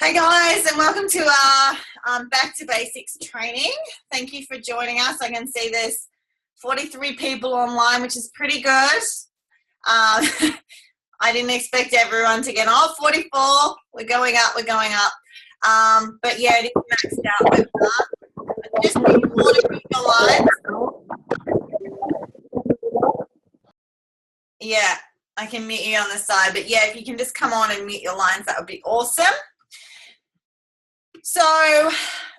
Hey guys, and welcome to our Back to Basics training. Thank you for joining us. I can see there's 43 people online, which is pretty good. I didn't expect everyone to get, 44. We're going up. But yeah, it is maxed out webinar. Just need you all to mute your lines. Yeah, I can mute you on the side. But yeah, if you can just come on and mute your lines, that would be awesome. So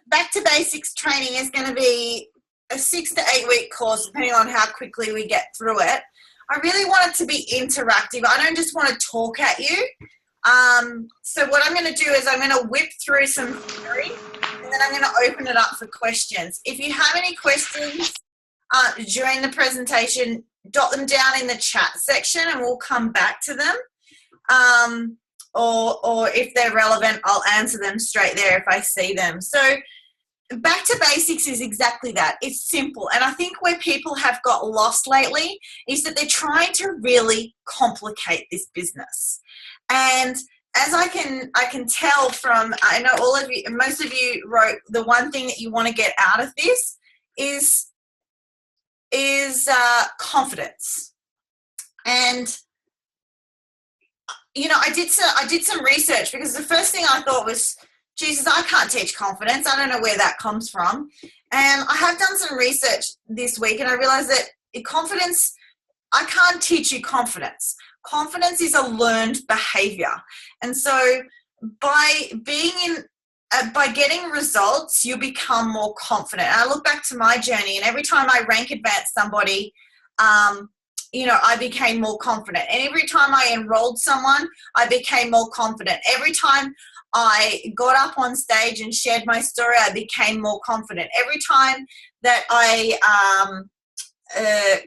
Back to Basics training is going to be a 6 to 8 week course, depending on how quickly we get through it. I really want it to be interactive. I don't just want to talk at you. So what I'm going to do is I'm going to whip through some theory, and then I'm going to open it up for questions. If you have any questions during the presentation, dot them down in the chat section and we'll come back to them. Or if they're relevant, I'll answer them straight there if I see them. So Back to Basics is exactly that. It's simple. And I think where people have got lost lately is that they're trying to really complicate this business. And as I can tell from, I know all of you, most of you wrote the one thing that you want to get out of this is confidence. And you know, I did some research, because the first thing I thought was, Jesus, I can't teach confidence. I don't know where that comes from. And I have done some research this week, and I realized that confidence, I can't teach you confidence. Confidence is a learned behavior. And so by getting results, you become more confident. And I look back to my journey, and every time I rank advance somebody, you know, I became more confident. And every time I enrolled someone, I became more confident. Every time I got up on stage and shared my story, I became more confident. Every time that I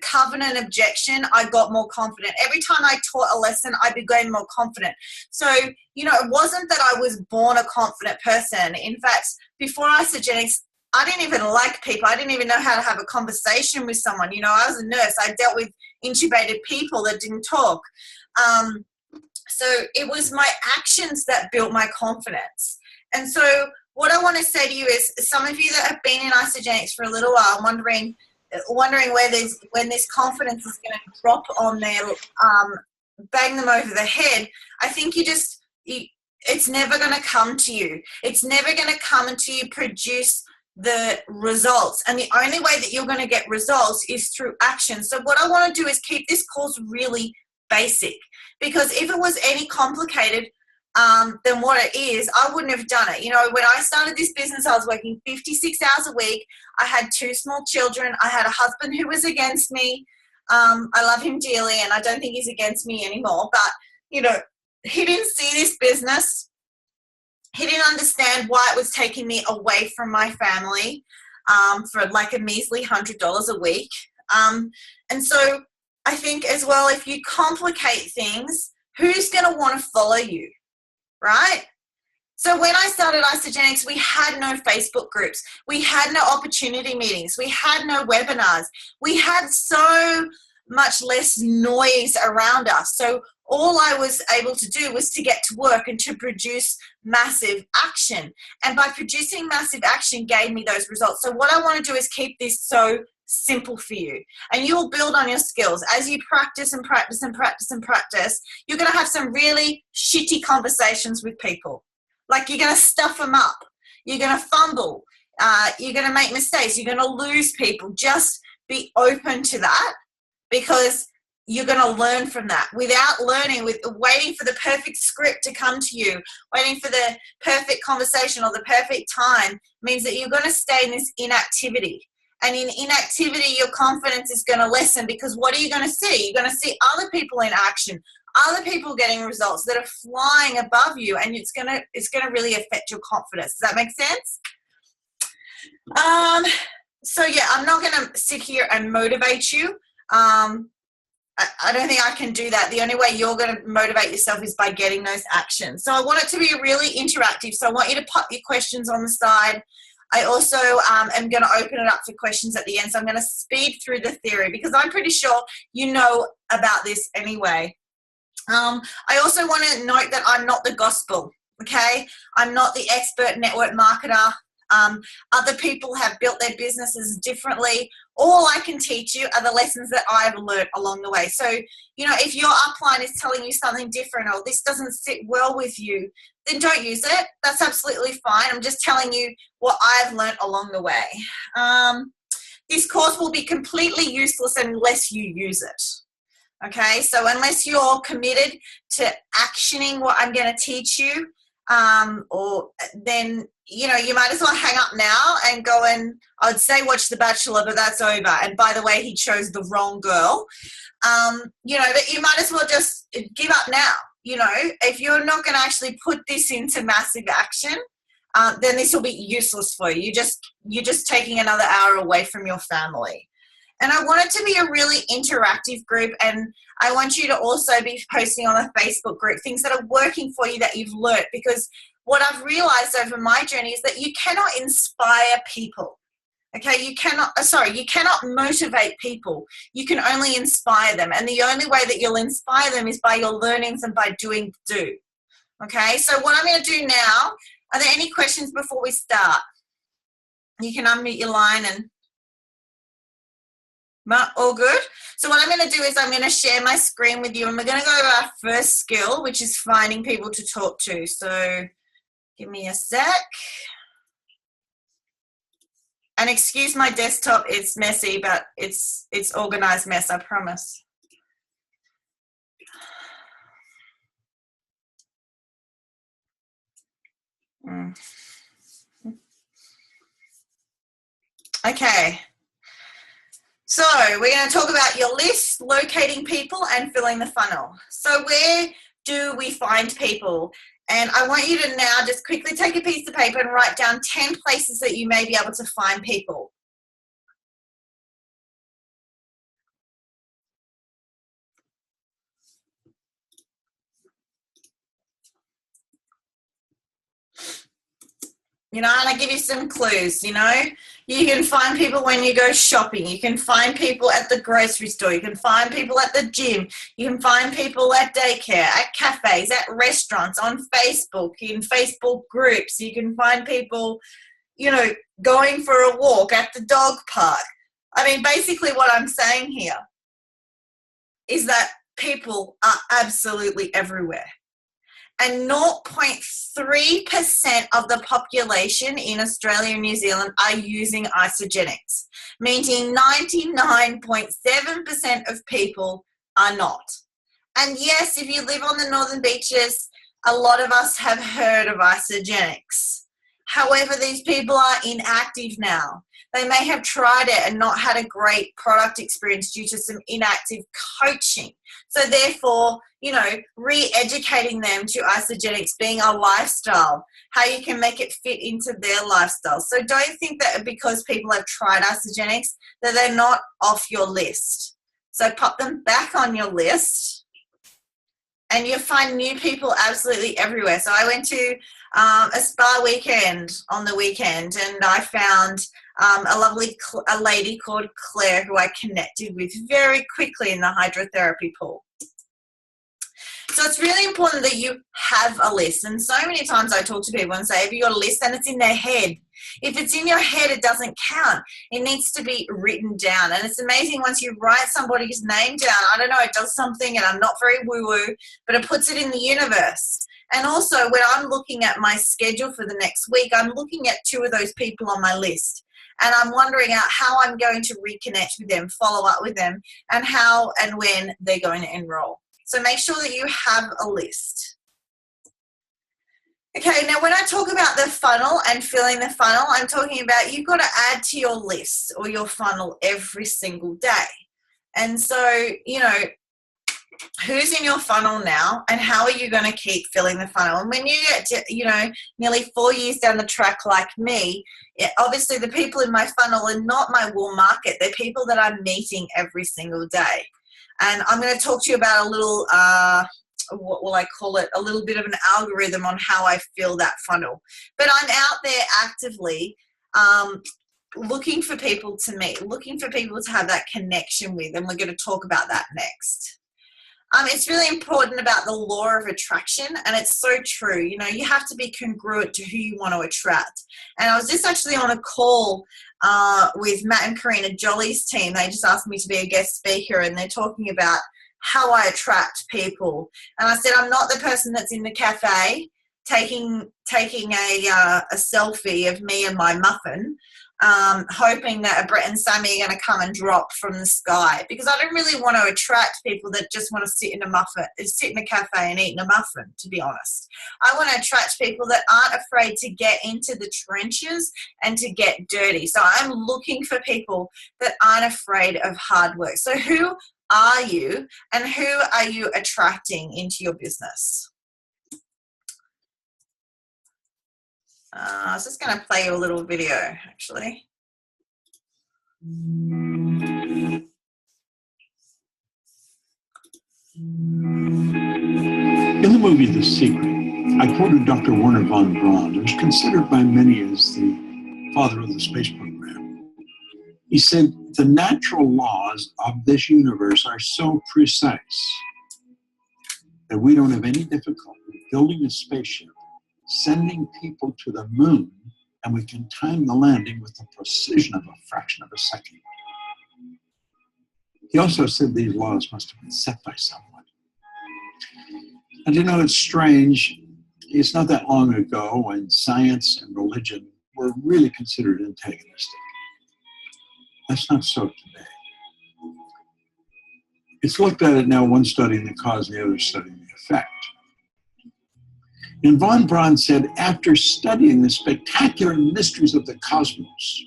covered an objection, I got more confident. Every time I taught a lesson, I became more confident. So, you know, it wasn't that I was born a confident person. In fact, before Isagenix, I didn't even like people. I didn't even know how to have a conversation with someone. You know, I was a nurse. I dealt with intubated people that didn't talk. So it was my actions that built my confidence. And so what I want to say to you is, some of you that have been in Isagenix for a little while, wondering when this confidence is going to drop on there, bang them over the head, I think it's never going to come to you. It's never going to come until you produce the results. And the only way that you're going to get results is through action. So what I want to do is keep this course really basic, because if it was any complicated than what it is, I wouldn't have done it. You know, when I started this business, I was working 56 hours a week. I had 2 small children. I had a husband who was against me. I love him dearly, and I don't think he's against me anymore. But, you know, he didn't see this business. He didn't understand why it was taking me away from my family for like a measly $100 a week. And so I think as well, if you complicate things, who's going to want to follow you, right? So when I started Isagenix, we had no Facebook groups. We had no opportunity meetings. We had no webinars. We had so much less noise around us. So all I was able to do was to get to work and to produce massive action. And by producing massive action gave me those results. So what I want to do is keep this so simple for you, and you'll build on your skills as you practice and practice and practice and practice. You're going to have some really shitty conversations with people. Like, you're going to stuff them up. You're going to fumble. You're going to make mistakes. You're going to lose people. Just be open to that, because you're going to learn from that. Without learning, with waiting for the perfect script to come to you, waiting for the perfect conversation or the perfect time, means that you're going to stay in this inactivity. And in inactivity, your confidence is going to lessen, because what are you going to see? You're going to see other people in action, other people getting results that are flying above you, and it's going to really affect your confidence. Does that make sense? So yeah, I'm not going to sit here and motivate you. I don't think I can do that. The only way you're going to motivate yourself is by getting those actions. So I want it to be really interactive. So I want you to put your questions on the side. I also am going to open it up for questions at the end. So I'm going to speed through the theory, because I'm pretty sure you know about this anyway. I also want to note that I'm not the gospel. Okay, I'm not the expert network marketer. Other people have built their businesses differently. All I can teach you are the lessons that I've learned along the way. So, if your upline is telling you something different, or this doesn't sit well with you, then don't use it. That's absolutely fine. I'm just telling you what I've learned along the way. This course will be completely useless unless you use it. Okay, so unless you're committed to actioning what I'm going to teach you, or then, you might as well hang up now and go and, I'd say watch The Bachelor, but that's over. And by the way, he chose the wrong girl. But you might as well just give up now. If you're not going to actually put this into massive action, then this will be useless for you. You're just taking another hour away from your family. And I want it to be a really interactive group, and I want you to also be posting on the Facebook group things that are working for you that you've learnt, because what I've realized over my journey is that you cannot inspire people. Okay, you cannot motivate people. You can only inspire them, and the only way that you'll inspire them is by your learnings and by do. Okay, so what I'm going to do now, are there any questions before we start? You can unmute your line and all good. So what I'm going to do is I'm going to share my screen with you, and we're going to go to our first skill, which is finding people to talk to. So give me a sec. And excuse my desktop, it's messy, but it's organized mess, I promise. Okay. So we're going to talk about your list, locating people, and filling the funnel. So where do we find people? And I want you to now just quickly take a piece of paper and write down 10 places that you may be able to find people. And I give you some clues, you can find people when you go shopping. You can find people at the grocery store. You can find people at the gym. You can find people at daycare, at cafes, at restaurants, on Facebook, in Facebook groups. You can find people, going for a walk at the dog park. Basically what I'm saying here is that people are absolutely everywhere. And 0.3% of the population in Australia and New Zealand are using Isagenix, meaning 99.7% of people are not. And yes, if you live on the Northern Beaches, a lot of us have heard of Isagenix. However, these people are inactive now. They may have tried it and not had a great product experience due to some inactive coaching. So therefore, re-educating them to Isagenix being a lifestyle, how you can make it fit into their lifestyle. So don't think that because people have tried Isagenix that they're not off your list. So pop them back on your list, and you'll find new people absolutely everywhere. So I went to a spa weekend on the weekend, and I found a lady called Claire who I connected with very quickly in the hydrotherapy pool. So it's really important that you have a list. And so many times I talk to people and say, have you got a list? And it's in their head. If it's in your head, it doesn't count. It needs to be written down. And it's amazing once you write somebody's name down, I don't know, it does something, and I'm not very woo-woo, but it puts it in the universe. And also when I'm looking at my schedule for the next week, I'm looking at 2 of those people on my list. And I'm wondering out how I'm going to reconnect with them, follow up with them, and how and when they're going to enroll. So make sure that you have a list. Okay, now when I talk about the funnel and filling the funnel, I'm talking about you've got to add to your list or your funnel every single day. And so, who's in your funnel now, and how are you going to keep filling the funnel? And when you get to, nearly 4 years down the track like me, obviously the people in my funnel are not my warm market. They're people that I'm meeting every single day. And I'm going to talk to you about a little, what will I call it, a little bit of an algorithm on how I fill that funnel. But I'm out there actively looking for people to meet, looking for people to have that connection with, and we're going to talk about that next. It's really important about the law of attraction, and it's so true. You know, you have to be congruent to who you want to attract. And I was just actually on a call with Matt and Karina Jolly's team. They just asked me to be a guest speaker, and they're talking about how I attract people. And I said, I'm not the person that's in the cafe taking a selfie of me and my muffin, hoping that Brett and Sammy are going to come and drop from the sky, because I don't really want to attract people that just want to sit in a cafe and eat a muffin, to be honest. I want to attract people that aren't afraid to get into the trenches and to get dirty. So I'm looking for people that aren't afraid of hard work. So who are you, and who are you attracting into your business? I was just going to play you a little video, actually. In the movie The Secret, I quoted Dr. Wernher von Braun, who is considered by many as the father of the space program. He said, the natural laws of this universe are so precise that we don't have any difficulty building a spaceship, sending people to the moon, and we can time the landing with the precision of a fraction of a second. He also said these laws must have been set by someone. And you know, it's strange. It's not that long ago when science and religion were really considered antagonistic. That's not so today. It's looked at it now, one studying the cause and the other studying the effect. And von Braun said, after studying the spectacular mysteries of the cosmos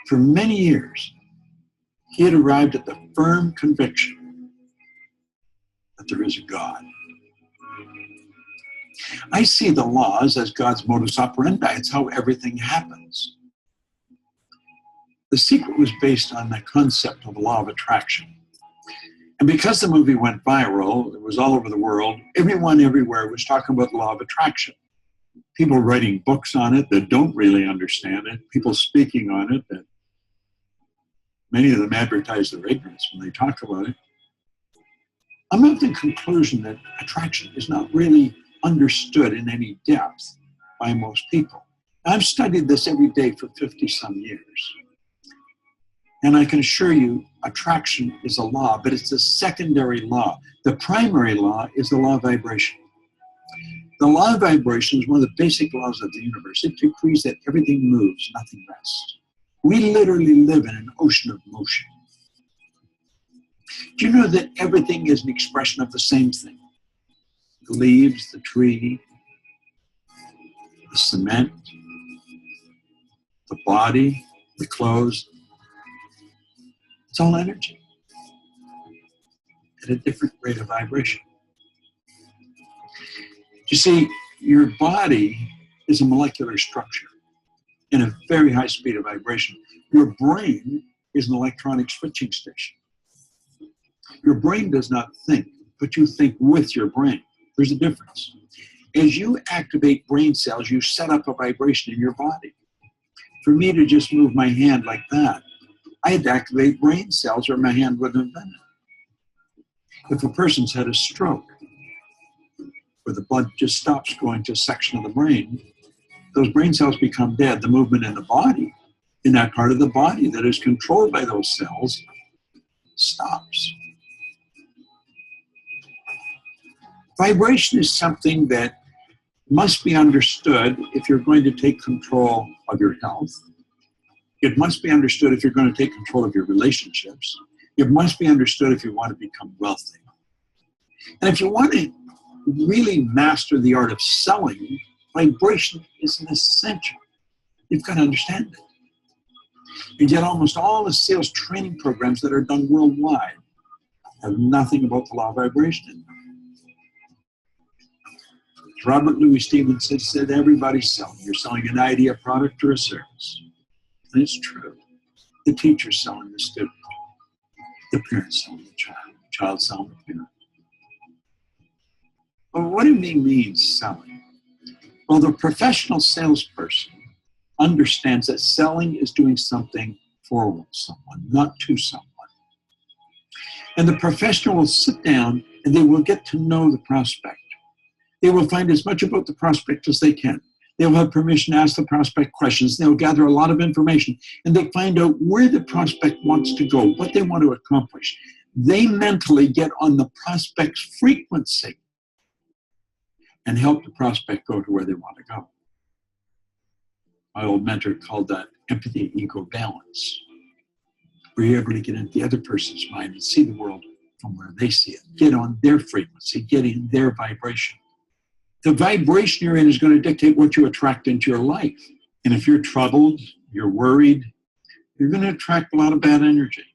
for many years, he had arrived at the firm conviction that there is a God. I see the laws as God's modus operandi. It's how everything happens. The Secret was based on the concept of the law of attraction. And because the movie went viral, it was all over the world, everyone everywhere was talking about the law of attraction. People writing books on it that don't really understand it, people speaking on it that many of them advertise their ignorance when they talk about it. I'm of the conclusion that attraction is not really understood in any depth by most people. I've studied this every day for 50-some years. And I can assure you, attraction is a law, but it's a secondary law. The primary law is the law of vibration. The law of vibration is one of the basic laws of the universe. It decrees that everything moves, nothing rests. We literally live in an ocean of motion. Do you know that everything is an expression of the same thing? The leaves, the tree, the cement, the body, the clothes. It's all energy at a different rate of vibration. You see, your body is a molecular structure in a very high speed of vibration. Your brain is an electronic switching station. Your brain does not think, but you think with your brain. There's a difference. As you activate brain cells, you set up a vibration in your body. For me to just move my hand like that, I had to activate brain cells or my hand wouldn't have done it. If a person's had a stroke, where the blood just stops going to a section of the brain, those brain cells become dead. The movement in the body, in that part of the body that is controlled by those cells, stops. Vibration is something that must be understood if you're going to take control of your health. It must be understood if you're going to take control of your relationships. It must be understood if you want to become wealthy. And if you want to really master the art of selling, vibration is an essential. You've got to understand it. And yet almost all the sales training programs that are done worldwide have nothing about the law of vibration in them. Robert Louis Stevenson said, everybody's selling. You're selling an idea, a product, or a service. And it's true. The teacher's selling the student. The parent's selling the child selling the parent. But what do we mean selling? Well, the professional salesperson understands that selling is doing something for someone, not to someone. And the professional will sit down and they will get to know the prospect. They will find as much about the prospect as they can. They'll have permission to ask the prospect questions. They'll gather a lot of information and they find out where the prospect wants to go, what they want to accomplish. They mentally get on the prospect's frequency and help the prospect go to where they want to go. My old mentor called that empathy ego balance, where you're able to get into the other person's mind and see the world from where they see it. Get on their frequency, get in their vibration. The vibration you're in is going to dictate what you attract into your life. And if you're troubled, you're worried, you're going to attract a lot of bad energy.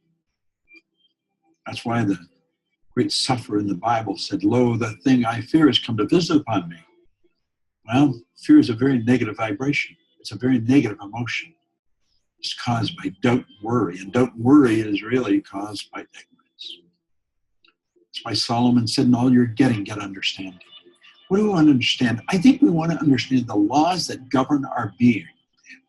That's why the great sufferer in the Bible said, "Lo, the thing I fear has come to visit upon me." Well, fear is a very negative vibration. It's a very negative emotion. It's caused by doubt and worry. And doubt and worry is really caused by ignorance. That's why Solomon said, "In all you're getting, get understanding." What do we want to understand? I think we want to understand the laws that govern our being,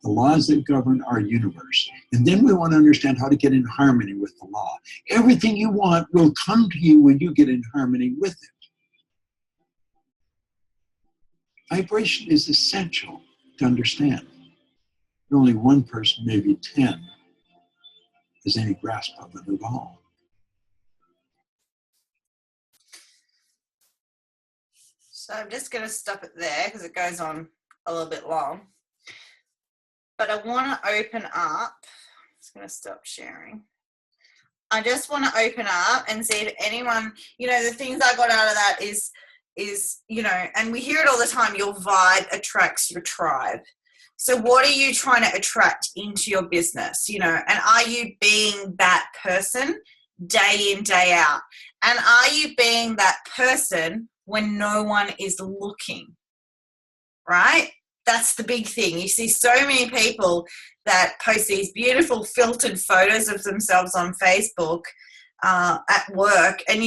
the laws that govern our universe. And then we want to understand how to get in harmony with the law. Everything you want will come to you when you get in harmony with it. Vibration is essential to understand. Only one person, maybe 10, has any grasp of it at all. So I'm just going to stop it there because it goes on a little bit long. But I want to open up. I'm just going to stop sharing. I just want to open up and see if anyone, the things I got out of that is, and we hear it all the time, your vibe attracts your tribe. So what are you trying to attract into your business, and are you being that person day in, day out? And are you being that person when no one is looking, right? That's the big thing. You see so many people that post these beautiful filtered photos of themselves on Facebook at work, and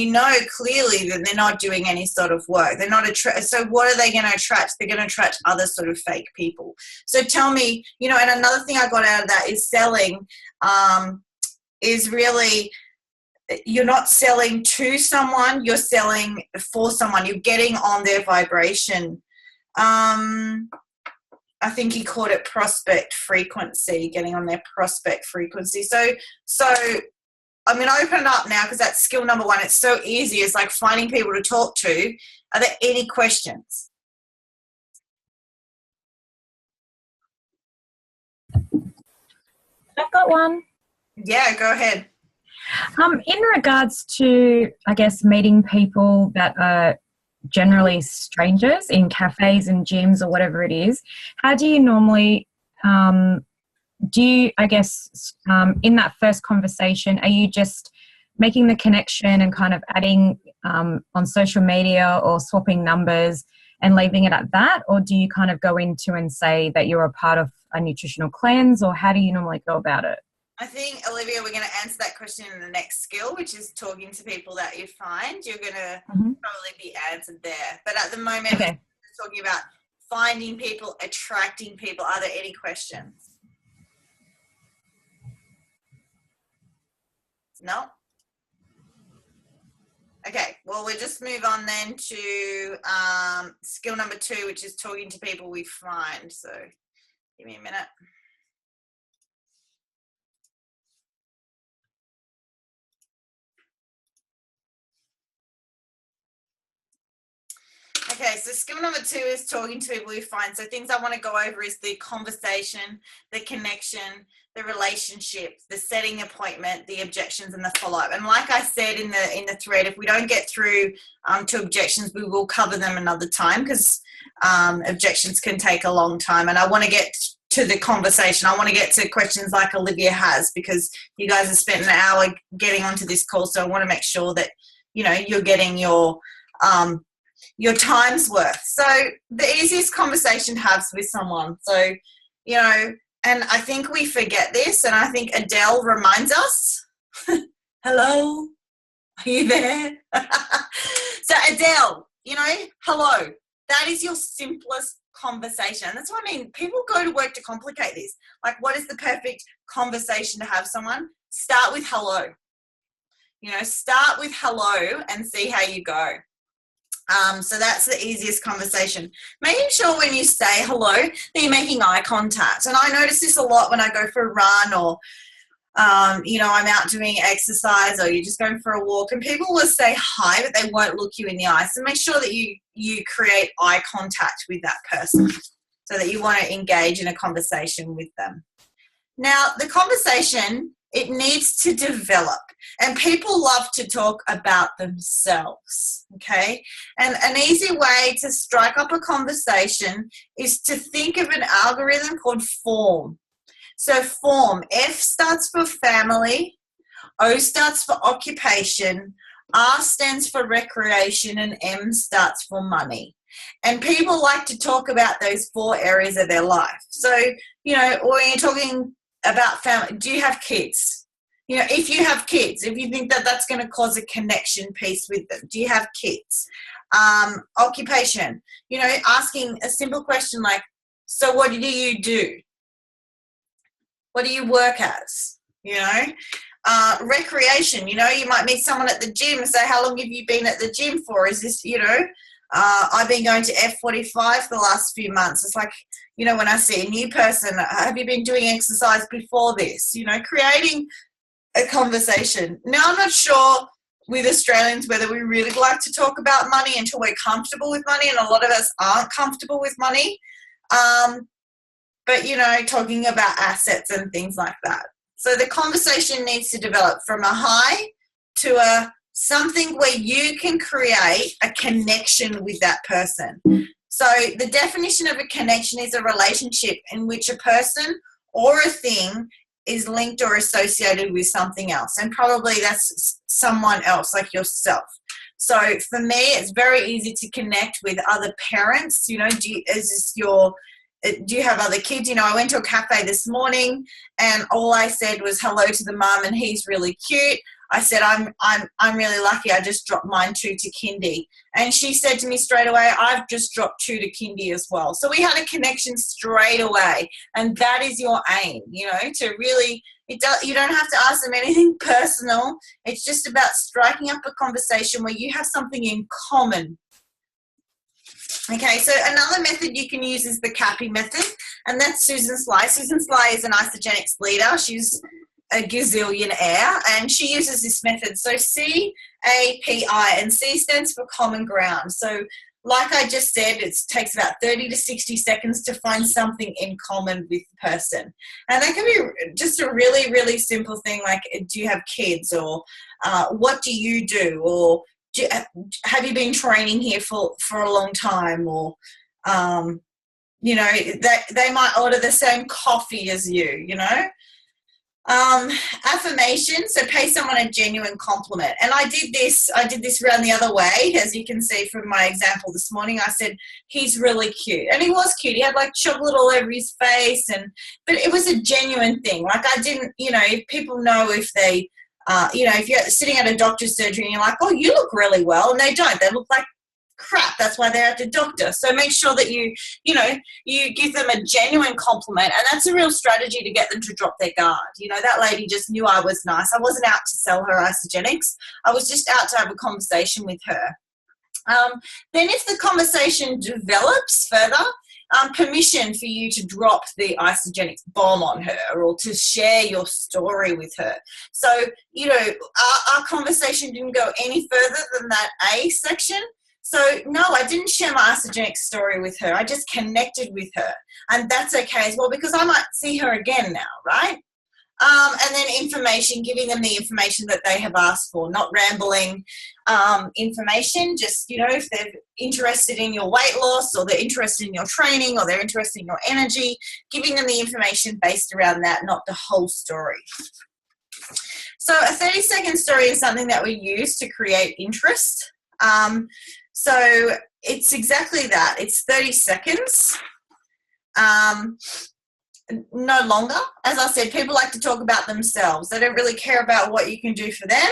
clearly that they're not doing any sort of work. They're not so what are they going to attract? They're going to attract other sort of fake people. So tell me, and another thing I got out of that is selling is really, you're not selling to someone, you're selling for someone. You're getting on their vibration. I think he called it prospect frequency, getting on their prospect frequency. So I'm going to open it up now because that's skill number 1. It's so easy. It's like finding people to talk to. Are there any questions? I've got one. Yeah, go ahead. In regards to, I guess, meeting people that are generally strangers in cafes and gyms or whatever it is, how do you normally, in that first conversation, are you just making the connection and kind of adding on social media or swapping numbers and leaving it at that? Or do you kind of go into and say that you're a part of a nutritional cleanse, or how do you normally go about it? I think, Olivia, we're going to answer that question in the next skill, which is talking to people that you find. You're going to probably be answered there. But at the moment, we're talking about finding people, attracting people. Are there any questions? No? Okay, well, we'll just move on then to skill number 2, which is talking to people we find. So give me a minute. Okay, so skill number 2 is talking to people we find. So things I want to go over is the conversation, the connection, the relationship, the setting appointment, the objections, and the follow-up. And like I said in the thread, if we don't get through to objections, we will cover them another time because objections can take a long time. And I want to get to the conversation. I want to get to questions like Olivia has, because you guys have spent an hour getting onto this call. So I want to make sure that, you're getting your time's worth. So the easiest conversation to have with someone. So, and I think we forget this, and I think Adele reminds us. Hello, are you there? So Adele, hello. That is your simplest conversation. And that's what I mean. People go to work to complicate this. Like, what is the perfect conversation to have someone? Start with hello. You know, start with hello and see how you go. So that's the easiest conversation. Making sure when you say hello that you're making eye contact. And I notice this a lot when I go for a run or, you know, I'm out doing exercise or you're just going for a walk and people will say hi, but they won't look you in the eye. So make sure that you create eye contact with that person so that you want to engage in a conversation with them. Now, the conversation, it needs to develop. And people love to talk about themselves, okay? And an easy way to strike up a conversation is to think of an algorithm called FORM. So FORM, F starts for family, O starts for occupation, R stands for recreation, and M starts for money. And people like to talk about those 4 areas of their life. So, you know, when you're talking about family, do you have kids? You know, if you have kids, if you think that that's going to cause a connection piece with them, do you have kids? Occupation, you know, asking a simple question like, so what do you do? What do you work as? You know, recreation, you know, you might meet someone at the gym and say, how long have you been at the gym for? Is this, you know, I've been going to F45 the last few months. It's like, you know, when I see a new person, have you been doing exercise before this? You know, creating a conversation. Now, I'm not sure with Australians whether we really like to talk about money until we're comfortable with money, and a lot of us aren't comfortable with money. But, you know, talking about assets and things like that. So the conversation needs to develop from a high to a something where you can create a connection with that person. So the definition of a connection is a relationship in which a person or a thing is linked or associated with something else, and probably that's someone else like yourself. So for me, it's very easy to connect with other parents. You know, do you have other kids? You know, I went to a cafe this morning and all I said was hello to the mum and he's really cute. I said, I'm really lucky. I just dropped mine 2 to kindy. And she said to me straight away, I've just dropped 2 to kindy as well. So we had a connection straight away. And that is your aim, you know, to really, you don't have to ask them anything personal. It's just about striking up a conversation where you have something in common. Okay, so another method you can use is the CAPI method, and that's Susan Sly. Susan Sly is an Isagenix leader. She's a gazillionaire, and she uses this method. So CAPI, and C stands for common ground. So like I just said, it takes about 30 to 60 seconds to find something in common with the person. And that can be just a really, really simple thing like, do you have kids? Or what do you do? Or have you been training here for a long time? Or, you know, they might order the same coffee as you know. Affirmation, so pay someone a genuine compliment. And I did this around the other way, as you can see from my example this morning. I said, he's really cute. And he was cute. He had like chocolate all over his face, but it was a genuine thing. Like I didn't, you know, if people know if they, you know, if you're sitting at a doctor's surgery and you're like, oh, you look really well, and they don't. They look like crap. That's why they're at the doctor. So make sure that you give them a genuine compliment, and that's a real strategy to get them to drop their guard. You know, that lady just knew I was nice. I wasn't out to sell her Isagenix. I was just out to have a conversation with her. Then if the conversation develops further, permission for you to drop the Isagenix bomb on her or to share your story with her. So, you know, our conversation didn't go any further than that A section. So, no, I didn't share my Isagenix story with her. I just connected with her. And that's okay as well, because I might see her again now, right? And then information, giving them the information that they have asked for, not rambling information. Just, you know, if they're interested in your weight loss or they're interested in your training or they're interested in your energy, giving them the information based around that, not the whole story. So a 30-second story is something that we use to create interest. So it's exactly that. It's 30 seconds. No longer. As I said, people like to talk about themselves. They don't really care about what you can do for them.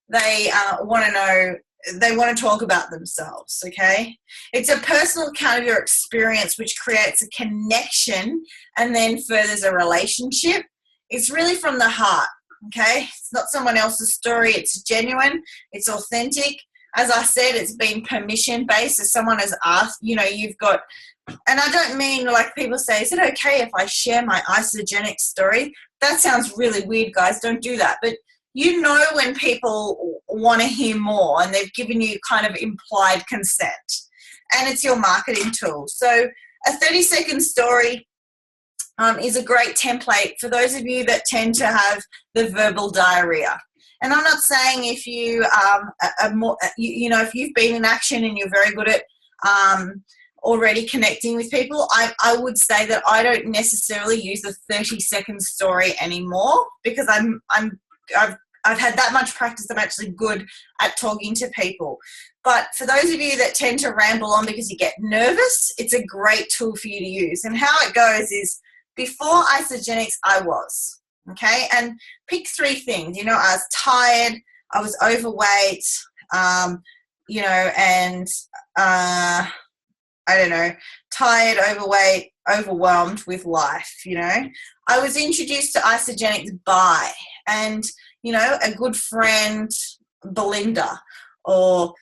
They want to know, they want to talk about themselves, okay? It's a personal account of your experience which creates a connection and then furthers a relationship. It's really from the heart, Okay, it's not someone else's story. It's genuine. It's authentic. As I said, it's been permission based. If someone has asked, you've got, and I don't mean like people say, is it okay if I share my Isagenix story? That sounds really weird, guys. Don't do that. But when people want to hear more and they've given you kind of implied consent, and it's your marketing tool. So a 30-second story is a great template for those of you that tend to have the verbal diarrhea. And I'm not saying if you are more, if you've been in action and you're very good at already connecting with people, I would say that I don't necessarily use the 30-second story anymore, because I've had that much practice. I'm actually good at talking to people. But for those of you that tend to ramble on because you get nervous, it's a great tool for you to use. And how it goes is, before Isagenix, I was, okay? And pick 3 things. I was tired, I was overweight, and I don't know, tired, overweight, overwhelmed with life, I was introduced to Isagenix by, and, a good friend, Belinda, or,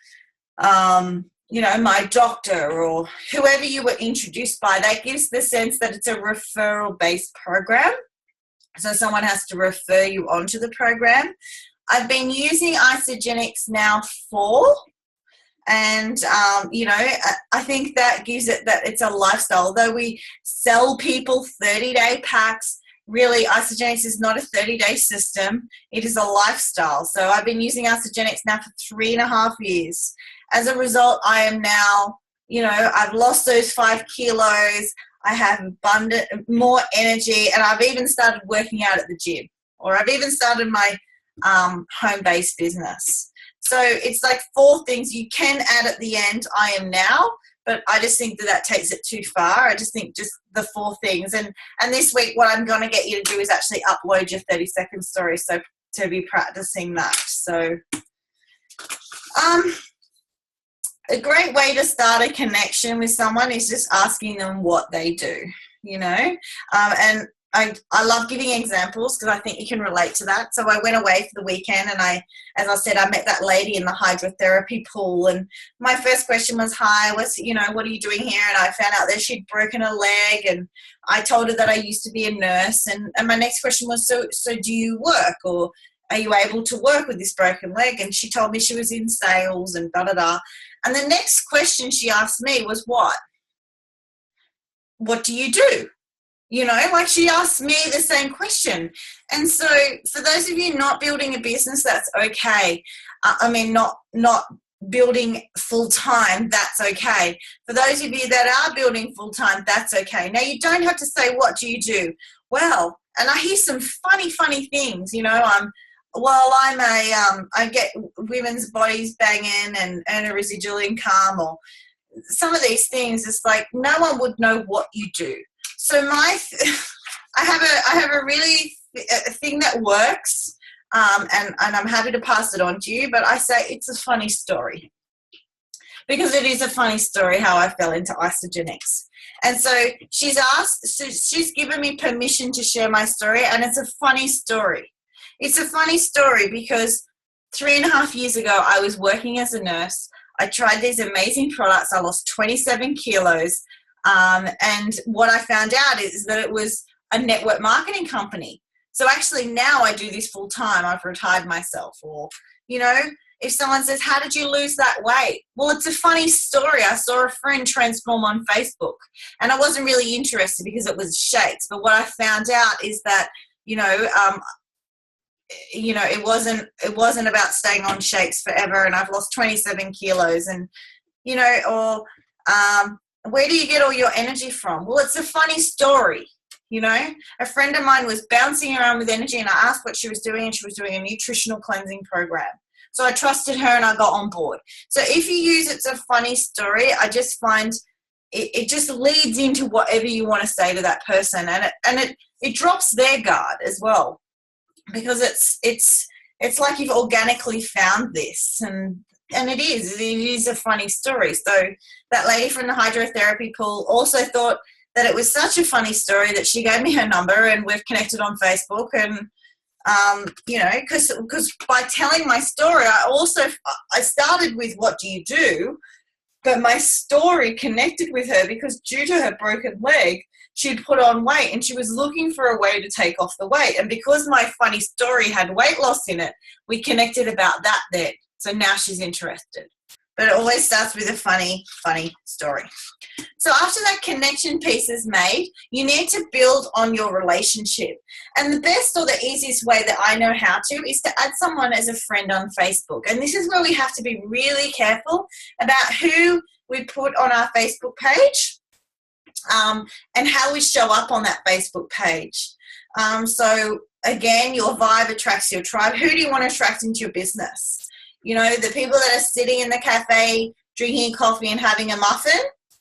my doctor, or whoever you were introduced by. That gives the sense that it's a referral-based program. So someone has to refer you onto the program. I've been using Isagenix now and, I think that gives it that it's a lifestyle. Although we sell people 30-day packs, really, Isagenix is not a 30-day system. It is a lifestyle. So I've been using Isagenix now for 3.5 years. As a result, I am now, I've lost those 5 kilos. I have abundant, more energy, and I've even started working out at the gym, or I've even started my home-based business. So it's like 4 things you can add at the end, I am now, but I just think that takes it too far. I just think just the 4 things. And this week, what I'm going to get you to do is actually upload your 30-second story, so to be practicing that. So a great way to start a connection with someone is just asking them what they do, and I love giving examples because I think you can relate to that. So I went away for the weekend, and as I said, I met that lady in the hydrotherapy pool, and my first question was, hi, what are you doing here? And I found out that she'd broken a leg, and I told her that I used to be a nurse, and my next question was, so do you work, or are you able to work with this broken leg? And she told me she was in sales and da-da-da. And the next question she asked me was, what do you do? She asked me the same question. And so for those of you not building a business, that's okay. Not building full-time, that's okay. For those of you that are building full-time, that's okay. Now, you don't have to say, what do you do? Well, and I hear some funny things, I get women's bodies banging and earn a residual income, or some of these things. It's like no one would know what you do. So I have a really a thing that works, and I'm happy to pass it on to you. But I say it's a funny story, because it is a funny story how I fell into Isagenix. And so she's given me permission to share my story, and it's a funny story. It's a funny story because 3.5 years ago, I was working as a nurse. I tried these amazing products. I lost 27 kilos. And what I found out is that it was a network marketing company. So actually now I do this full time. I've retired myself. Or, if someone says, how did you lose that weight? Well, it's a funny story. I saw a friend transform on Facebook, and I wasn't really interested because it was shakes. But what I found out is that, it wasn't about staying on shakes forever, and I've lost 27 kilos. And, where do you get all your energy from? Well, it's a funny story. A friend of mine was bouncing around with energy, and I asked what she was doing, and she was doing a nutritional cleansing program. So I trusted her and I got on board. So if you use it's a funny story, I just find it just leads into whatever you want to say to that person, and it drops their guard as well, because it's like you've organically found this, and it is a funny story. So that lady from the hydrotherapy pool also thought that it was such a funny story that she gave me her number, and we've connected on Facebook, and You know, because by telling my story, I started with what do you do, but my story connected with her because due to her broken leg, she'd put on weight and she was looking for a way to take off the weight. And because my funny story had weight loss in it, we connected about that then. So now she's interested. But it always starts with a funny story. So after that connection piece is made, you need to build on your relationship. And the best or the easiest way that I know how to is to add someone as a friend on Facebook. And this is where we have to be really careful about who we put on our Facebook page and how we show up on that Facebook page. So again, your vibe attracts your tribe. Who do you want to attract into your business? You know, the people that are sitting in the cafe, drinking coffee and having a muffin,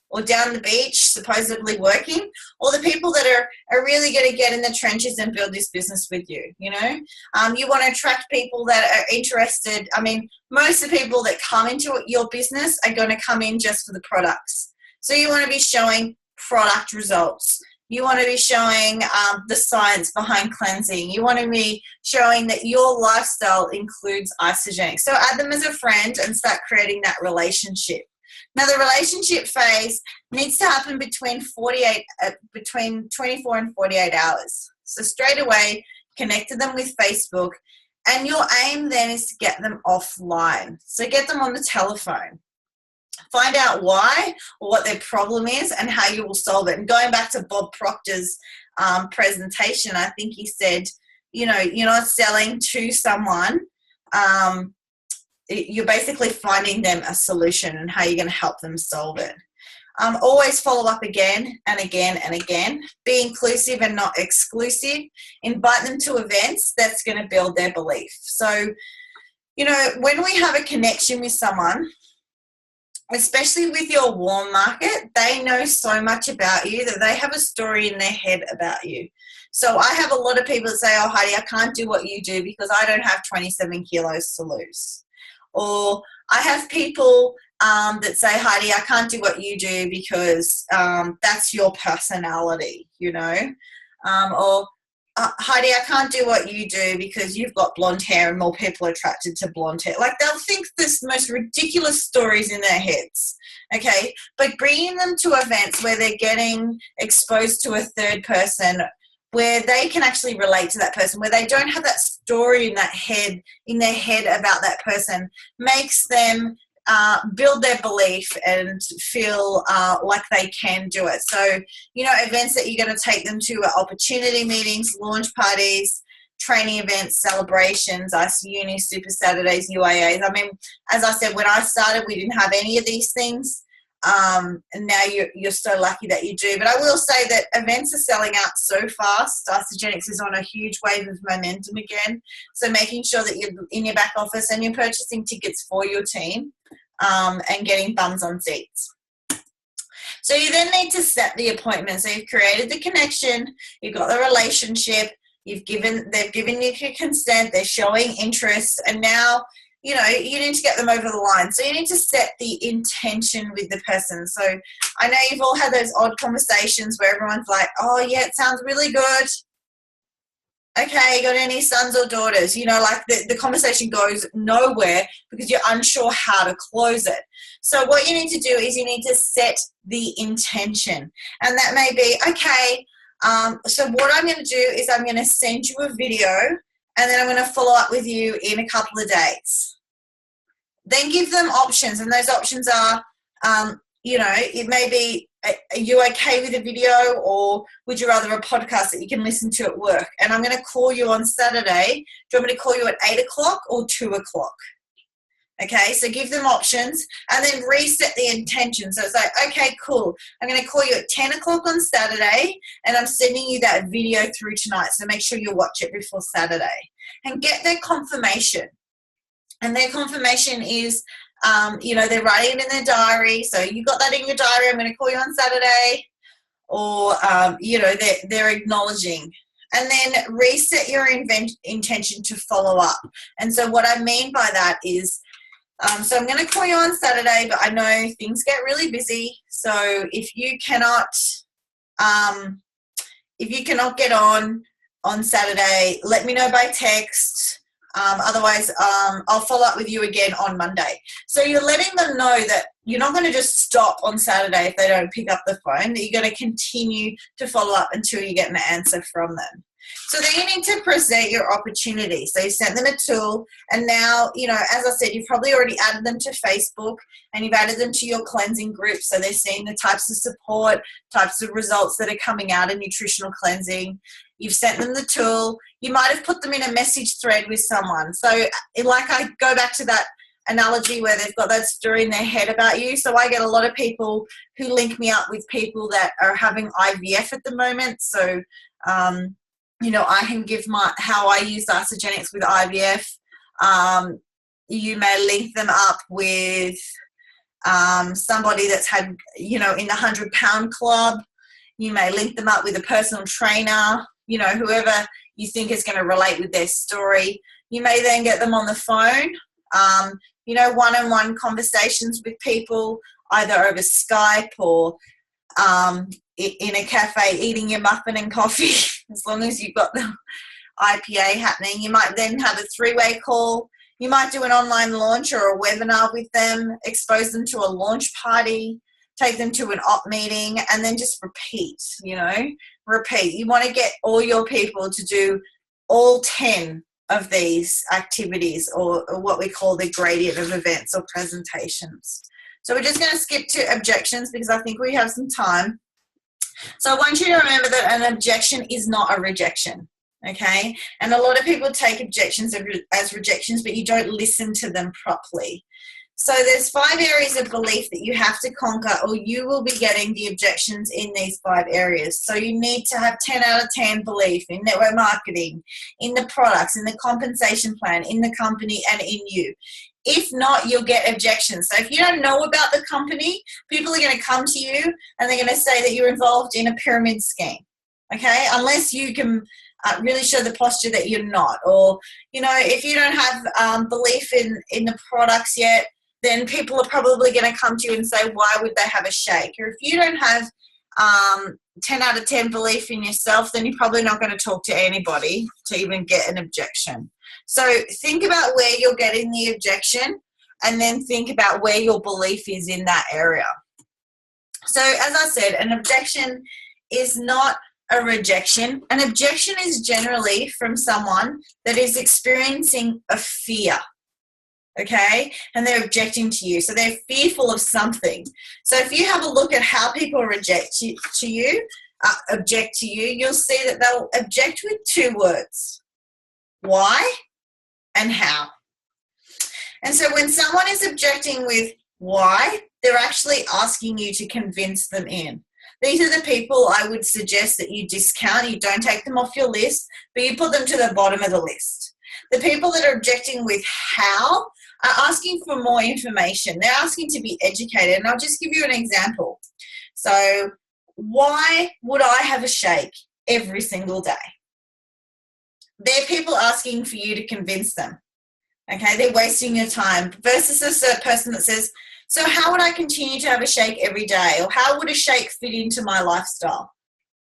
or down the beach, supposedly working, or the people that are really going to get in the trenches and build this business with you, you know? You want to attract people that are interested. I mean, most of the people that come into your business are going to come in just for the products. So you want to be showing product results. You want to be showing the science behind cleansing. You want to be showing that your lifestyle includes Isagenix. So add them as a friend and start creating that relationship. Now, the relationship phase needs to happen between 24 and 48 hours. So straight away, connect to them with Facebook. And your aim then is to get them offline. So get them on the telephone. Find out why or what their problem is and how you will solve it. And going back to Bob Proctor's presentation, I think he said, you know, you're not selling to someone. You're basically finding them a solution and how you're going to help them solve it. Always follow up again and again and again. Be inclusive and not exclusive. Invite them to events that's going to build their belief. So, you know, when we have a connection with someone, especially with your warm market, they know so much about you that they have a story in their head about you. So I have a lot of people that say, oh, Heidi, I can't do what you do because I don't have 27 kilos to lose. Or I have people that say, Heidi, I can't do what you do because that's your personality, you know. Or Heidi, I can't do what you do because you've got blonde hair and more people are attracted to blonde hair. Like, they'll think this most ridiculous stories in their heads, okay? But bringing them to events where they're getting exposed to a third person, where they can actually relate to that person, where they don't have that story in their head about that person, makes them build their belief and feel like they can do it. So, you know, events that you're going to take them to are opportunity meetings, launch parties, training events, celebrations, IC Uni, Super Saturdays, UAAs. I mean, as I said, when I started, we didn't have any of these things. And now you're so lucky that you do. But I will say that events are selling out so fast. Isagenix is on a huge wave of momentum again. So making sure that you're in your back office and you're purchasing tickets for your team and getting bums on seats. So you then need to set the appointment. So you've created the connection, you've got the relationship, they've given you consent, they're showing interest, and now, you know, you need to get them over the line. So you need to set the intention with the person. So I know you've all had those odd conversations where everyone's like, oh yeah, it sounds really good. Okay, got any sons or daughters? You know, like the conversation goes nowhere because you're unsure how to close it. So what you need to do is you need to set the intention. And that may be, okay, so what I'm going to do is I'm going to send you a video and then I'm going to follow up with you in a couple of days. Then give them options, and those options are, you know, it may be, are you okay with a video, or would you rather a podcast that you can listen to at work? And I'm going to call you on Saturday. Do you want me to call you at 8 o'clock or 2 o'clock? Okay, so give them options and then reset the intention. So it's like, okay, cool. I'm going to call you at 10 o'clock on Saturday and I'm sending you that video through tonight. So make sure you watch it before Saturday and get their confirmation. And their confirmation is, you know, they're writing it in their diary. So you got that in your diary. I'm going to call you on Saturday. Or, you know, they're acknowledging. And then reset your intention to follow up. And so what I mean by that is, so I'm going to call you on Saturday, but I know things get really busy. So if you cannot get on, on Saturday. Let me know by text. Otherwise, I'll follow up with you again on Monday. So you're letting them know that you're not going to just stop on Saturday if they don't pick up the phone, that you're going to continue to follow up until you get an answer from them. So then you need to present your opportunity. So you sent them a tool, and now, as I said, you've probably already added them to Facebook and you've added them to your cleansing group. So they're seeing the types of support, types of results that are coming out of nutritional cleansing. You've sent them the tool. You might have put them in a message thread with someone. So like I go back to that analogy where they've got that story in their head about you. So I get a lot of people who link me up with people that are having IVF at the moment. So, I can give how I use Isagenix with IVF. You may link them up with somebody that's had, in the 100-pound club. You may link them up with a personal trainer, whoever you think is going to relate with their story. You may then get them on the phone, one-on-one conversations with people, either over Skype or in a cafe eating your muffin and coffee, as long as you've got the IPA happening. You might then have a 3-way call. You might do an online launch or a webinar with them, expose them to a launch party, take them to an op meeting, and then just repeat, repeat. You want to get all your people to do all 10 of these activities, or what we call the gradient of events or presentations. So we're just going to skip to objections because I think we have some time. So I want you to remember that an objection is not a rejection, okay? And a lot of people take objections as rejections, but you don't listen to them properly. So there's 5 areas of belief that you have to conquer, or you will be getting the objections in these 5 areas. So you need to have 10 out of 10 belief in network marketing, in the products, in the compensation plan, in the company, and in you. If not, you'll get objections. So if you don't know about the company, people are going to come to you and they're going to say that you're involved in a pyramid scheme, okay? Unless you can really show the posture that you're not. Or, if you don't have belief in the products yet, then people are probably going to come to you and say, why would they have a shake? Or if you don't have 10 out of 10 belief in yourself, then you're probably not going to talk to anybody to even get an objection. So think about where you're getting the objection, and then think about where your belief is in that area. So as I said, an objection is not a rejection. An objection is generally from someone that is experiencing a fear, okay? And they're objecting to you. So they're fearful of something. So if you have a look at how people object to you, you'll see that they'll object with 2 words: why and how. And so when someone is objecting with why, they're actually asking you to convince them in. These are the people I would suggest that you discount. You don't take them off your list, but you put them to the bottom of the list. The people that are objecting with how are asking for more information. They're asking to be educated. And I'll just give you an example. So why would I have a shake every single day? They're people asking for you to convince them. Okay, they're wasting your time. Versus a person that says, so how would I continue to have a shake every day? Or how would a shake fit into my lifestyle?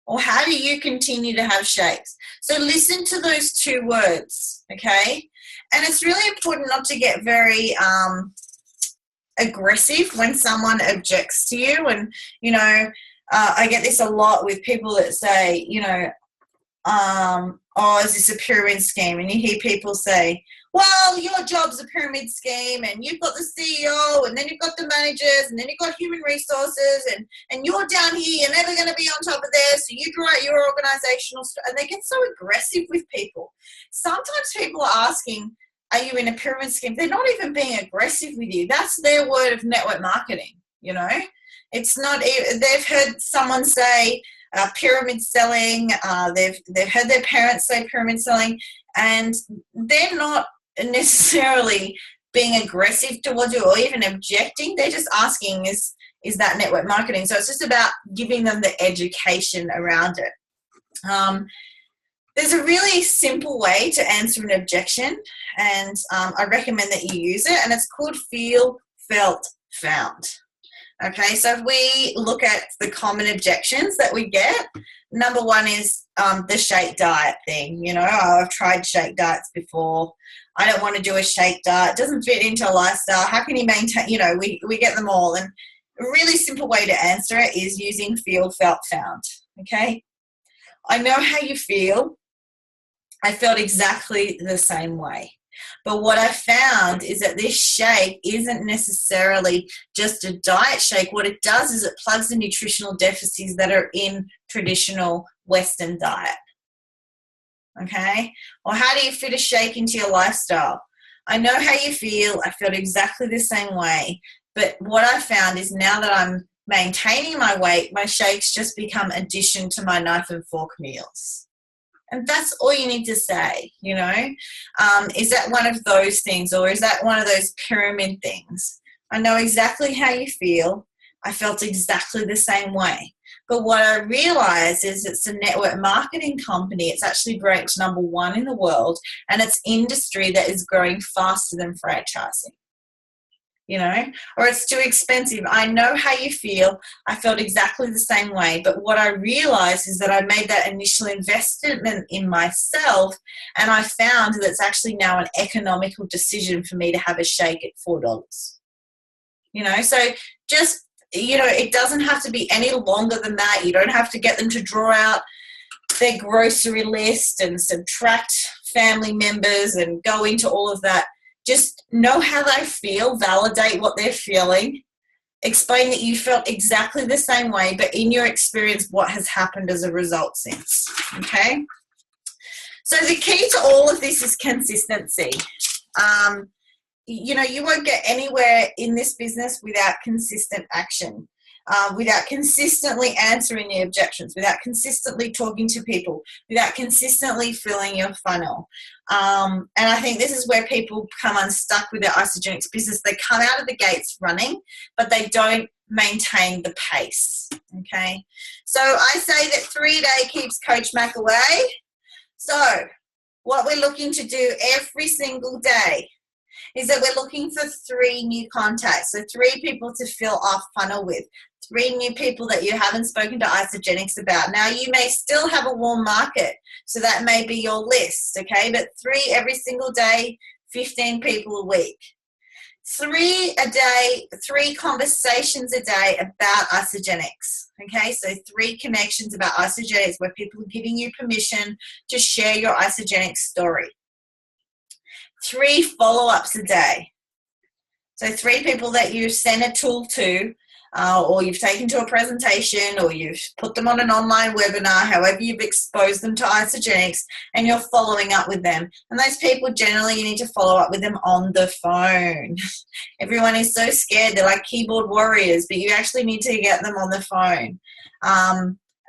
Or how do you continue to have shakes? So listen to those 2 words, okay? And it's really important not to get very aggressive when someone objects to you. And, I get this a lot with people that say, is this a pyramid scheme? And you hear people say, well, your job's a pyramid scheme, and you've got the CEO, and then you've got the managers, and then you've got human resources, and you're down here, you're never going to be on top of there, so you write your organizational stuff. And they get so aggressive with people. Sometimes people are asking, are you in a pyramid scheme? They're not even being aggressive with you. That's their word of network marketing, It's not, they've heard someone say pyramid selling, they've heard their parents say pyramid selling, and they're not necessarily being aggressive towards you or even objecting. They're just asking, is that network marketing? So it's just about giving them the education around it. There's a really simple way to answer an objection, and I recommend that you use it, and it's called feel, felt, found. Okay, so if we look at the common objections that we get, number one is the shake diet thing. You know, I've tried shake diets before. I don't want to do a shake diet. It doesn't fit into a lifestyle. How can you maintain, you know, we get them all. And a really simple way to answer it is using feel, felt, found. Okay? I know how you feel. I felt exactly the same way. But what I found is that this shake isn't necessarily just a diet shake. What it does is it plugs the nutritional deficits that are in traditional Western diet. Okay? Or how do you fit a shake into your lifestyle? I know how you feel. I felt exactly the same way. But what I found is now that I'm maintaining my weight, my shakes just become addition to my knife and fork meals. And that's all you need to say, you know. Is that one of those things, or is that one of those pyramid things? I know exactly how you feel. I felt exactly the same way. But what I realized is it's a network marketing company. It's actually ranked number 1 in the world, and it's industry that is growing faster than franchising. You know, or it's too expensive. I know how you feel. I felt exactly the same way. But what I realized is that I made that initial investment in myself, and I found that it's actually now an economical decision for me to have a shake at $4. You know, so just, you know, it doesn't have to be any longer than that. You don't have to get them to draw out their grocery list and subtract family members and go into all of that. Just know how they feel, validate what they're feeling, explain that you felt exactly the same way, but in your experience, what has happened as a result since, okay? So the key to all of this is consistency. You know, you won't get anywhere in this business without consistent action. Without consistently answering the objections, without consistently talking to people, without consistently filling your funnel. And I think this is where people come unstuck with their Isagenix business. They come out of the gates running, but they don't maintain the pace, okay? So I say that 3-day keeps Coach Mac away. So what we're looking to do every single day is that we're looking for 3 new contacts, so 3 people to fill our funnel with, 3 new people that you haven't spoken to Isagenix about. Now, you may still have a warm market, so that may be your list, okay? But 3 every single day, 15 people a week. 3 a day, 3 conversations a day about Isagenix, okay? So 3 connections about Isagenix where people are giving you permission to share your Isagenix story. 3 follow-ups a day. So 3 people that you send a tool to, or you've taken to a presentation, or you've put them on an online webinar, however you've exposed them to Isagenix, and you're following up with them. And those people, generally, you need to follow up with them on the phone. Everyone is so scared. They're like keyboard warriors, but you actually need to get them on the phone.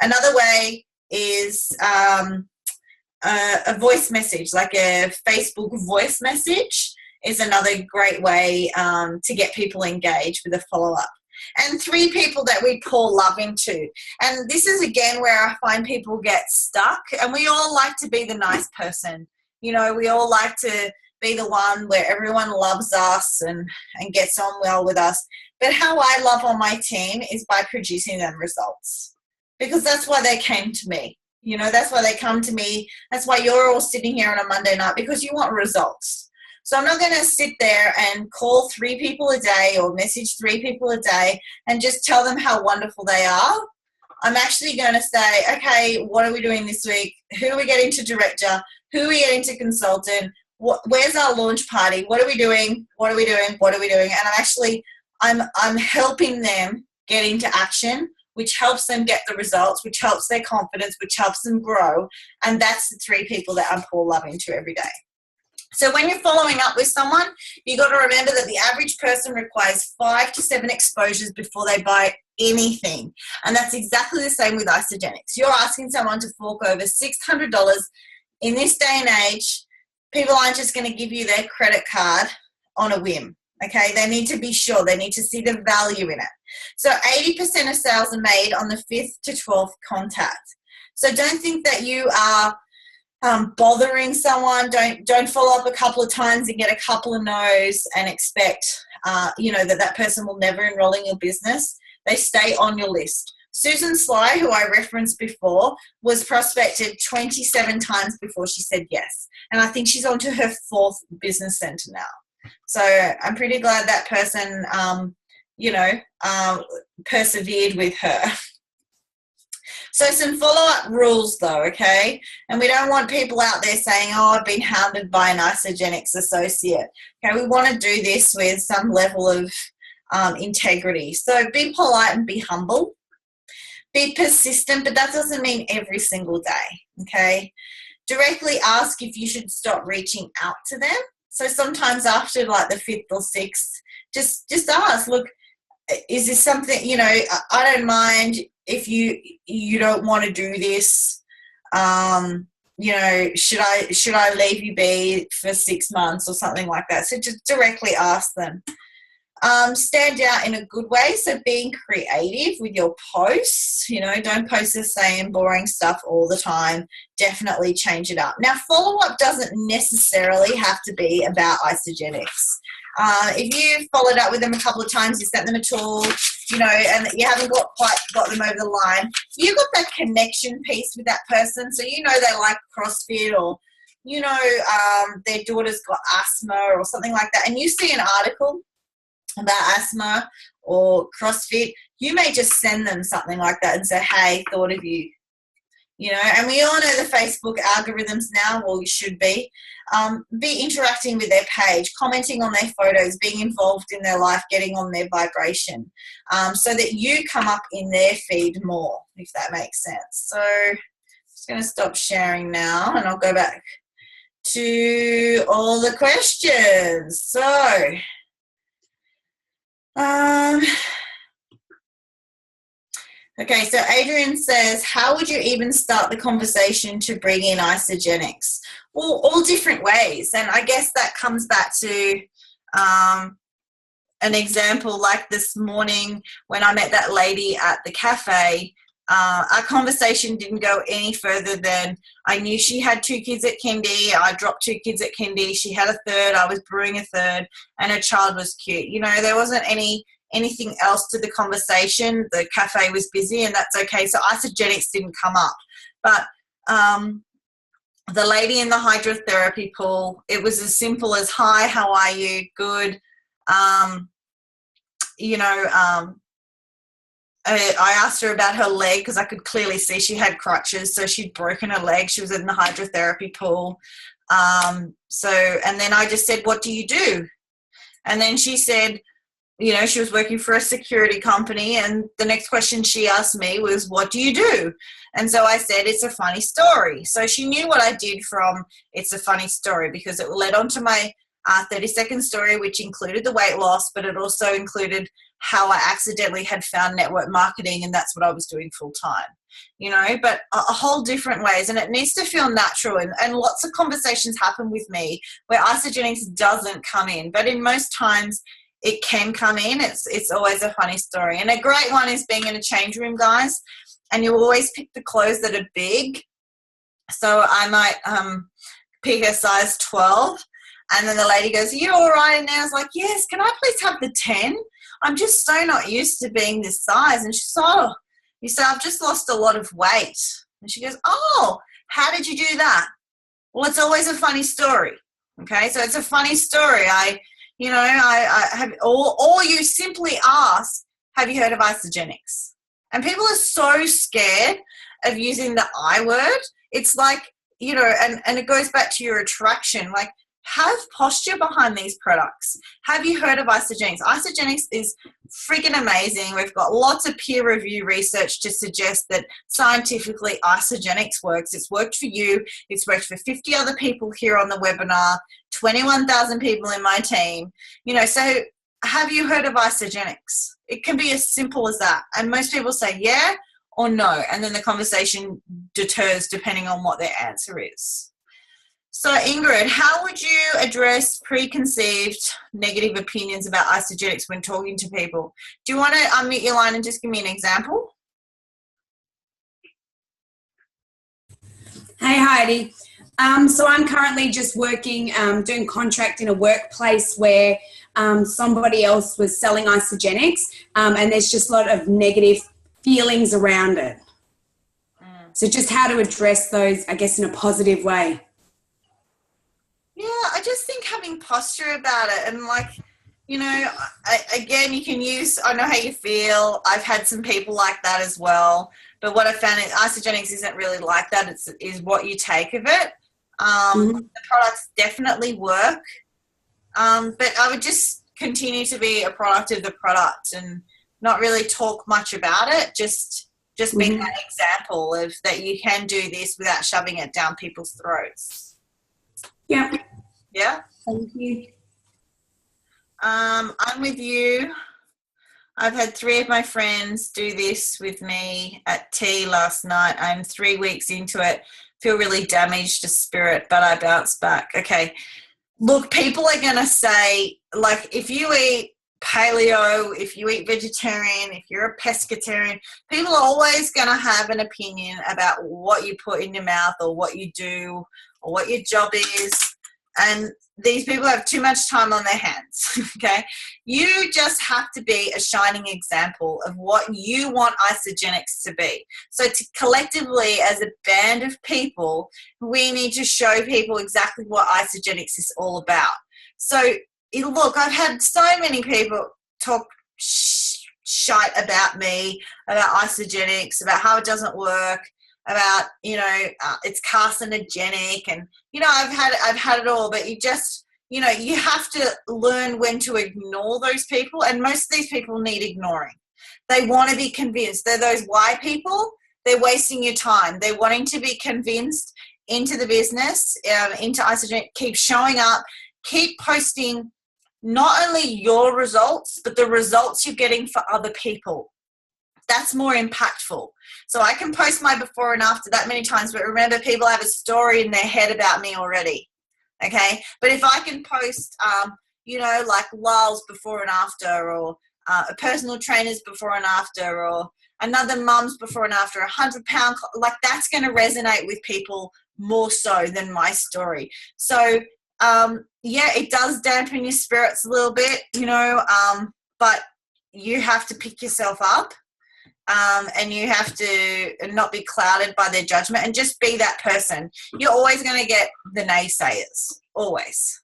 Another way is a voice message, like a Facebook voice message is another great way to get people engaged with a follow-up. And 3 people that we pour love into. And this is, again, where I find people get stuck. And we all like to be the nice person. You know, we all like to be the one where everyone loves us and gets on well with us. But how I love on my team is by producing them results. Because that's why they came to me. You know, that's why they come to me. That's why you're all sitting here on a Monday night, because you want results. So I'm not going to sit there and call 3 people a day or message 3 people a day and just tell them how wonderful they are. I'm actually going to say, okay, what are we doing this week? Who are we getting to director? Who are we getting to consultant? Where's our launch party? What are we doing? What are we doing? What are we doing? And I'm helping them get into action, which helps them get the results, which helps their confidence, which helps them grow. And that's the 3 people that I'm pour love into every day. So when you're following up with someone, you've got to remember that the average person requires 5 to 7 exposures before they buy anything. And that's exactly the same with Isagenix. You're asking someone to fork over $600 in this day and age. People aren't just going to give you their credit card on a whim. Okay, they need to be sure. They need to see the value in it. So 80% of sales are made on the 5th to 12th contact. So don't think that you are bothering someone. Don't follow up a couple of times and get a couple of no's and expect that person will never enroll in your business. They stay on your list. Susan Sly, who I referenced before, was prospected 27 times before she said yes. And I think she's on to her 4th business center now. So I'm pretty glad that person, persevered with her. So some follow-up rules though, okay? And we don't want people out there saying, oh, I've been hounded by an Isagenix associate. Okay, we want to do this with some level of integrity. So be polite and be humble. Be persistent, but that doesn't mean every single day, okay? Directly ask if you should stop reaching out to them. So sometimes after like the 5th or 6th, just ask, look, is this something, I don't mind if you don't want to do this. Should I leave you be for 6 months or something like that? So just directly ask them. Stand out in a good way, so being creative with your posts. Don't post the same boring stuff all the time. Definitely change it up. Now, follow-up doesn't necessarily have to be about Isagenix. If you followed up with them a couple of times, you sent them a tool, and you haven't quite got them over the line, you got that connection piece with that person, so they like CrossFit, or their daughter's got asthma or something like that, and you see an article about asthma or CrossFit, you may just send them something like that and say, hey, thought of you. And we all know the Facebook algorithms now, well, you should be interacting with their page, commenting on their photos, being involved in their life, getting on their vibration, so that you come up in their feed more, if that makes sense. So I'm just going to stop sharing now, and I'll go back to all the questions. So okay, so Adrian says, how would you even start the conversation to bring in Isagenix? Well, all different ways. And I guess that comes back to an example like this morning when I met that lady at the cafe. Our conversation didn't go any further than I knew she had 2 kids at kindy. I dropped 2 kids at kindy. She had a 3rd. I was brewing a 3rd, and her child was cute. There wasn't anything else to the conversation. The cafe was busy, and that's okay. So Isagenix didn't come up. But the lady in the hydrotherapy pool, it was as simple as, hi, how are you? Good. I asked her about her leg because I could clearly see she had crutches. So she'd broken her leg. She was in the hydrotherapy pool. And then I just said, what do you do? And then she said, she was working for a security company. And the next question she asked me was, what do you do? And so I said, it's a funny story. So she knew what I did from it's a funny story, because it led on to my 30-second story, which included the weight loss, but it also included how I accidentally had found network marketing, and that's what I was doing full time, but a whole different ways. And it needs to feel natural. And lots of conversations happen with me where Isagenix doesn't come in, but in most times it can come in. It's always a funny story. And a great one is being in a change room, guys, and you always pick the clothes that are big. So I might pick a size 12, and then the lady goes, are you all right? And I was like, yes, can I please have the 10? I'm just so not used to being this size. And she said, oh, you said, I've just lost a lot of weight. And she goes, oh, how did you do that? Well, it's always a funny story. Okay, so it's a funny story. I have, or you simply ask, have you heard of Isagenix? And people are so scared of using the I word. It's like, and it goes back to your attraction. Like, have posture behind these products. Have you heard of Isagenix? Isagenix is freaking amazing. We've got lots of peer review research to suggest that scientifically Isagenix works. It's worked for you. It's worked for 50 other people here on the webinar, 21,000 people in my team. So have you heard of Isagenix? It can be as simple as that. And most people say yeah or no. And then the conversation deters depending on what their answer is. So Ingrid, how would you address preconceived negative opinions about Isagenix when talking to people? Do you want to unmute your line and just give me an example? Hey Heidi. So I'm currently just working, doing contract in a workplace where somebody else was selling Isagenix, and there's just a lot of negative feelings around it. So just how to address those, I guess, in a positive way. Yeah, I just think having posture about it, and like, you know, again, you can use, I know how you feel. I've had some people like that as well. But what I found is Isagenix isn't really like that. Is what you take of it. The products definitely work. But I would just continue to be a product of the product and not really talk much about it. Just being that example of that you can do this without shoving it down people's throats. Yeah. Yeah. Thank you. I'm with you. I've had 3 of my friends do this with me at tea last night. I'm 3 weeks into it. Feel really damaged to spirit, but I bounce back. Okay. Look, people are going to say, like, if you eat paleo, if you eat vegetarian, if you're a pescatarian, people are always going to have an opinion about what you put in your mouth or what you do or what your job is. And these people have too much time on their hands, okay? You just have to be a shining example of what you want Isagenix to be. So collectively, as a band of people, we need to show people exactly what Isagenix is all about. So, look, I've had so many people talk shite about me, about Isagenix, about how it doesn't work, about, you know, it's carcinogenic, and, you know, I've had it all. But you just, you know, you have to learn when to ignore those people, and most of these people need ignoring. They want to be convinced. They're those why people. They're wasting your time. They're wanting to be convinced into the business, into Isagenix. Keep showing up, keep posting not only your results, but the results you're getting for other people. That's more impactful. So I can post my before and after that many times, but remember, people have a story in their head about me already. Okay. But if I can post, you know, like Lyle's before and after, or a personal trainer's before and after, or another mum's before and after, 100-pound, like, that's going to resonate with people more so than my story. So, yeah, it does dampen your spirits a little bit, you know, but you have to pick yourself up. And you have to not be clouded by their judgment and just be that person. You're always going to get the naysayers, always.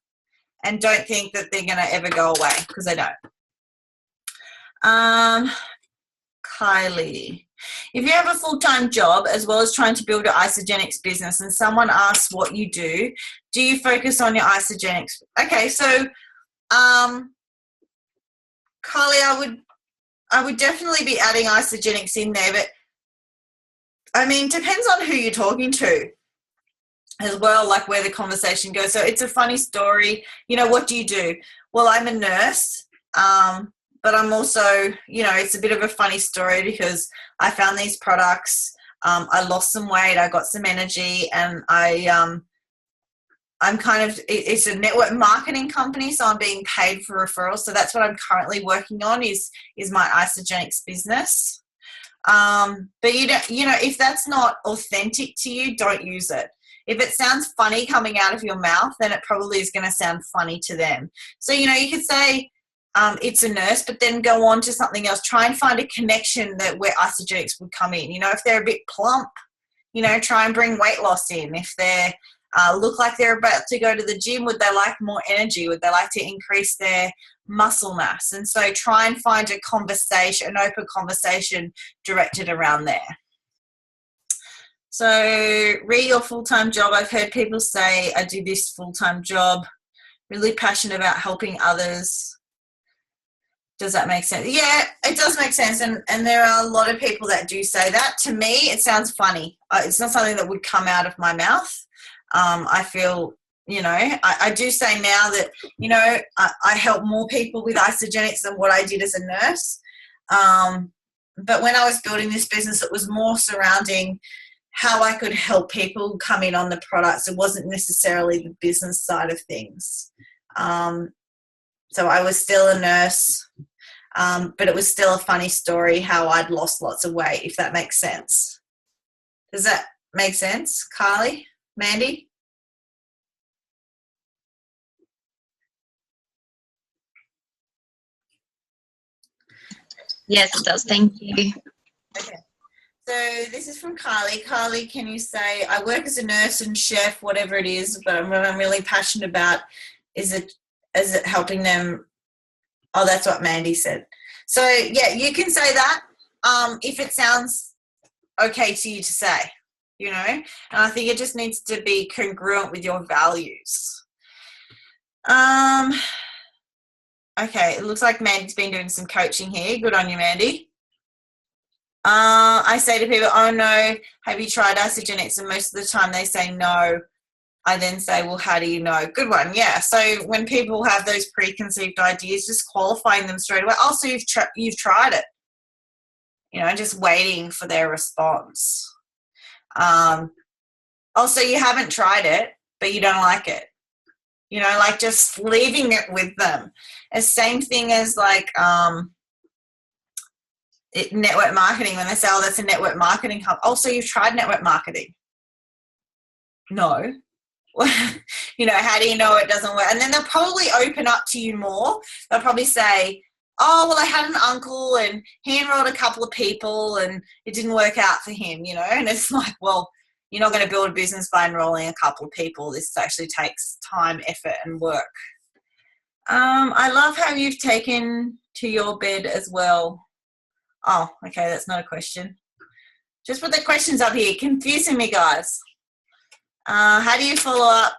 And don't think that they're going to ever go away, because they don't. Kylie, if you have a full-time job as well as trying to build an Isagenix business and someone asks what you do you focus on your Isagenix? Okay, so Kylie, I would definitely be adding Isagenix in there, but I mean, depends on who you're talking to as well, like where the conversation goes. So it's a funny story. You know, what do you do? Well, I'm a nurse, but I'm also, you know, it's a bit of a funny story because I found these products. I lost some weight. I got some energy, and I'm kind of, it's a network marketing company, so I'm being paid for referrals. So that's what I'm currently working on is my Isagenix business. But you know, if that's not authentic to you, don't use it. If it sounds funny coming out of your mouth, then it probably is going to sound funny to them. So, you know, you could say it's a nurse, but then go on to something else. Try and find a connection that where Isagenix would come in. You know, if they're a bit plump, you know, try and bring weight loss in. If they're look like they're about to go to the gym, would they like more energy? Would they like to increase their muscle mass? And so try and find a conversation, an open conversation directed around there. So re your full-time job. I've heard people say, I do this full-time job, really passionate about helping others. Does that make sense? Yeah, it does make sense. And there are a lot of people that do say that. To me, it sounds funny. It's not something that would come out of my mouth. I feel, you know, I do say now that, you know, I help more people with Isagenix than what I did as a nurse. But when I was building this business, it was more surrounding how I could help people come in on the products. It wasn't necessarily the business side of things. So I was still a nurse, but it was still a funny story how I'd lost lots of weight, if that makes sense. Does that make sense, Kylie? Mandy? Yes, it does. Thank you. Okay. So this is from Kylie. Kylie, can you say, I work as a nurse and chef, whatever it is, but what I'm really passionate about is it helping them? Oh, that's what Mandy said. So yeah, you can say that if it sounds okay to you to say, and I think it just needs to be congruent with your values. Okay, it looks like Mandy's been doing some coaching here. Good on you, Mandy. I say to people, oh no, have you tried Isagenix? And most of the time they say no. I then say, well, how do you know? Good one, yeah. So when people have those preconceived ideas, just qualifying them straight away. Also, you've tried it. Just waiting for their response. Also, you haven't tried it, but you don't like it. Like just leaving it with them. The same thing as like network marketing, when they say, oh, that's a network marketing hub. Also, you've tried network marketing. No. How do you know it doesn't work? And then they'll probably open up to you more. They'll probably say, oh, well, I had an uncle and he enrolled a couple of people and it didn't work out for him, and it's like, well, you're not going to build a business by enrolling a couple of people. This actually takes time, effort, and work. I love how you've taken to your bed as well. Oh, okay, that's not a question. Just put the questions up here. Confusing me, guys. How do you follow up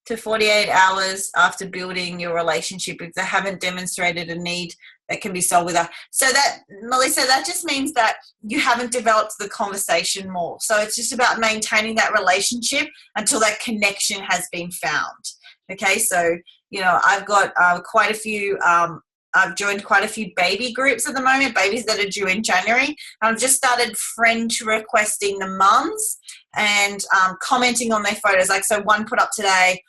to 48 hours after building your relationship if they haven't demonstrated a need that can be solved with that? So that, Melissa, that just means that you haven't developed the conversation more. So it's just about maintaining that relationship until that connection has been found. Okay, so, I've got quite a few, I've joined quite a few baby groups at the moment, babies that are due in January. I've just started friend requesting the mums and commenting on their photos. Like, so one put up today,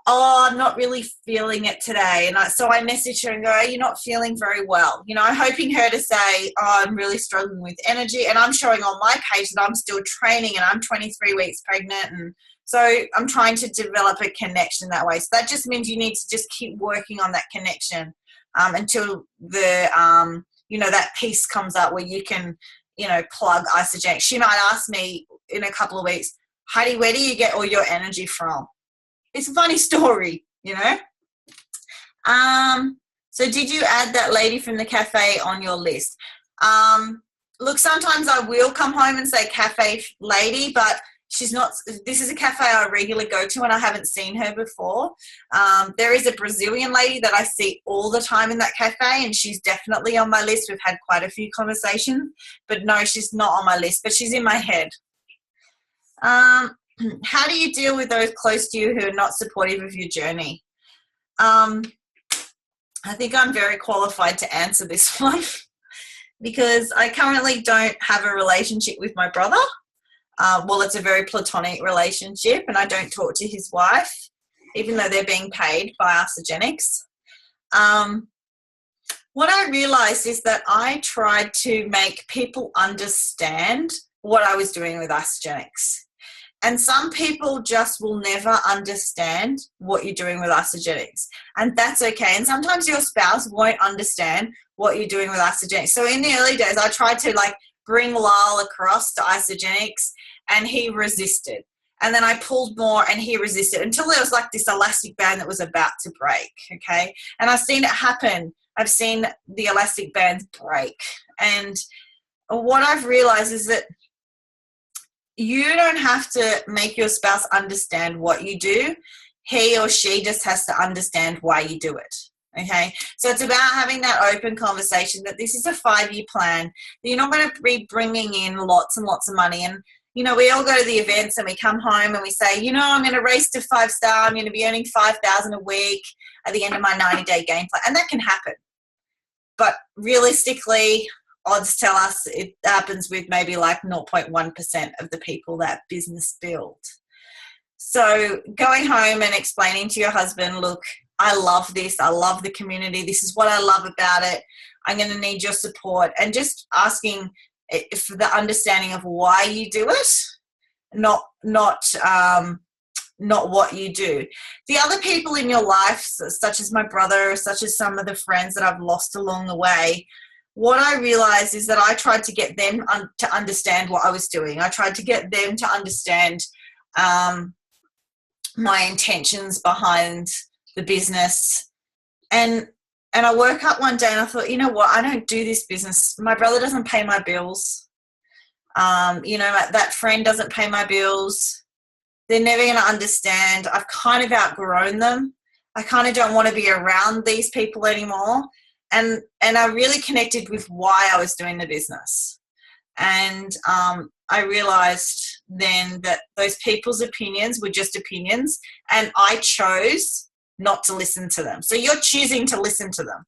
oh, I'm not really feeling it today. And so I messaged her and go, are you not feeling very well? Hoping her to say, oh, I'm really struggling with energy. And I'm showing on my page that I'm still training and I'm 23 weeks pregnant. And so I'm trying to develop a connection that way. So that just means you need to just keep working on that connection until the, that piece comes up where you can, plug Isagenix. She might ask me in a couple of weeks, Heidi, where do you get all your energy from? It's a funny story, So did you add that lady from the cafe on your list? Look, sometimes I will come home and say cafe lady, but she's not. This is a cafe I regularly go to and I haven't seen her before. There is a Brazilian lady that I see all the time in that cafe and she's definitely on my list. We've had quite a few conversations, but no, she's not on my list, but she's in my head. How do you deal with those close to you who are not supportive of your journey? I think I'm very qualified to answer this one because I currently don't have a relationship with my brother. Well, it's a very platonic relationship and I don't talk to his wife, even though they're being paid by Isagenix. What I realized is that I tried to make people understand what I was doing with Isagenix. And some people just will never understand what you're doing with Isagenix. And that's okay. And sometimes your spouse won't understand what you're doing with Isagenix. So in the early days, I tried to bring Lyle across to Isagenix and he resisted. And then I pulled more and he resisted until there was this elastic band that was about to break, okay? And I've seen it happen. I've seen the elastic bands break. And what I've realized is that you don't have to make your spouse understand what you do. He or she just has to understand why you do it. Okay, so it's about having that open conversation that this is a 5-year plan, that you're not going to be bringing in lots and lots of money. And, we all go to the events and we come home and we say, I'm going to race to 5-star. I'm going to be earning $5,000 a week at the end of my 90-day game plan. And that can happen. But realistically, odds tell us it happens with maybe 0.1% of the people that business build. So going home and explaining to your husband, look, I love this. I love the community. This is what I love about it. I'm going to need your support. And just asking for the understanding of why you do it, not what you do. The other people in your life, such as my brother, such as some of the friends that I've lost along the way, what I realized is that I tried to get them to understand what I was doing. I tried to get them to understand my intentions behind the business. And I woke up one day and I thought, you know what, I don't do this business. My brother doesn't pay my bills. That friend doesn't pay my bills. They're never going to understand. I've kind of outgrown them. I kind of don't want to be around these people anymore. And I really connected with why I was doing the business. And I realized then that those people's opinions were just opinions, and I chose not to listen to them. So you're choosing to listen to them,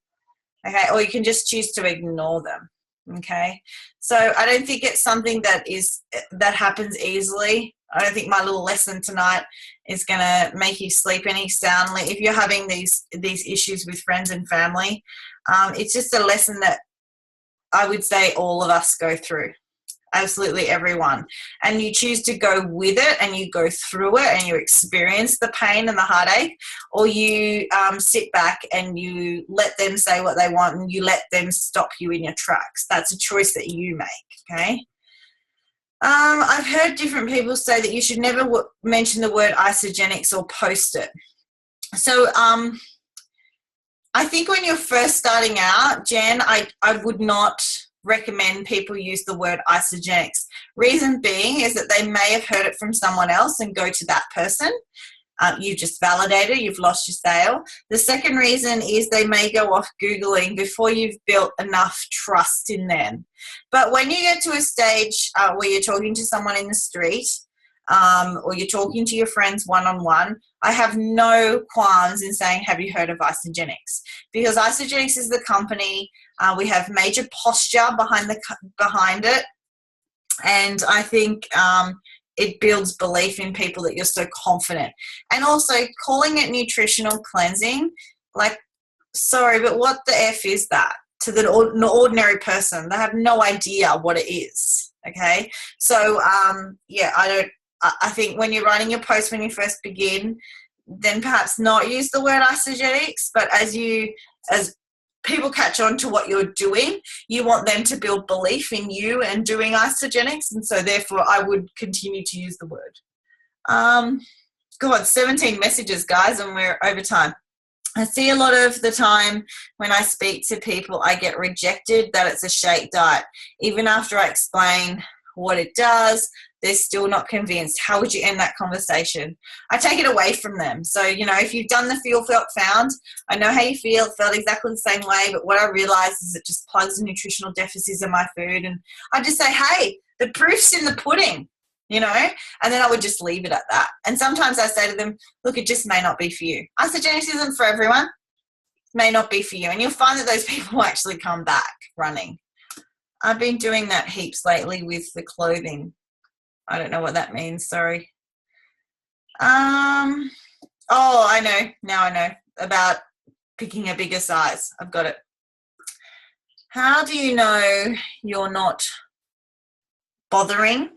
okay? Or you can just choose to ignore them, okay? So I don't think it's something that happens easily. I don't think my little lesson tonight is going to make you sleep any soundly. If you're having these issues with friends and family, it's just a lesson that I would say all of us go through. Absolutely everyone. And you choose to go with it and you go through it and you experience the pain and the heartache, or you sit back and you let them say what they want and you let them stop you in your tracks. That's a choice that you make, okay? I've heard different people say that you should never mention the word Isagenix or post it. So I think when you're first starting out, Jen, I would not recommend people use the word Isagenix. Reason being is that they may have heard it from someone else and go to that person. You've just validated, you've lost your sale. The second reason is they may go off Googling before you've built enough trust in them. But when you get to a stage where you're talking to someone in the street or you're talking to your friends one-on-one, I have no qualms in saying, have you heard of Isagenix? Because Isagenix is the company. We have major posture behind it. And I think it builds belief in people that you're so confident. And also calling it nutritional cleansing, like, sorry, but what the F is that to the ordinary person? They have no idea what it is, okay? So, I think when you're writing your post when you first begin, then perhaps not use the word Isagenix, but as people catch on to what you're doing, you want them to build belief in you and doing Isagenix, and so therefore I would continue to use the word. 17 messages, guys, and we're over time. I see a lot of the time when I speak to people, I get rejected that it's a shake diet. Even after I explain what it does, they're still not convinced. How would you end that conversation? I take it away from them. So, if you've done the feel, felt, found, I know how you feel. It felt exactly the same way, but what I realized is it just plugs the nutritional deficits in my food. And I just say, hey, the proof's in the pudding, and then I would just leave it at that. And sometimes I say to them, look, it just may not be for you. Isagenix isn't for everyone. It may not be for you. And you'll find that those people will actually come back running. I've been doing that heaps lately with the clothing. I don't know what that means. Sorry. I know. Now I know about picking a bigger size. I've got it. How do you know you're not bothering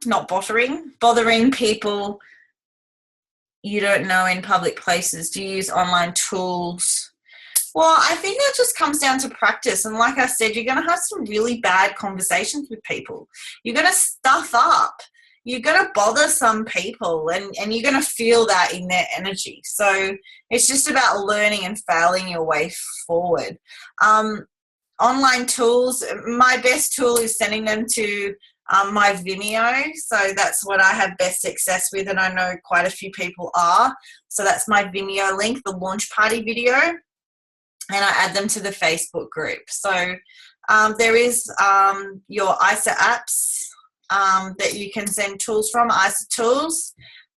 people you don't know in public places? Do you use online tools? Well, I think that just comes down to practice. And like I said, you're going to have some really bad conversations with people. You're going to stuff up. You're going to bother some people and you're going to feel that in their energy. So it's just about learning and failing your way forward. Online tools, my best tool is sending them to my Vimeo. So that's what I have best success with, and I know quite a few people are. So that's my Vimeo link, the launch party video, and I add them to the Facebook group. So there is your ISA apps that you can send tools from, ISA tools.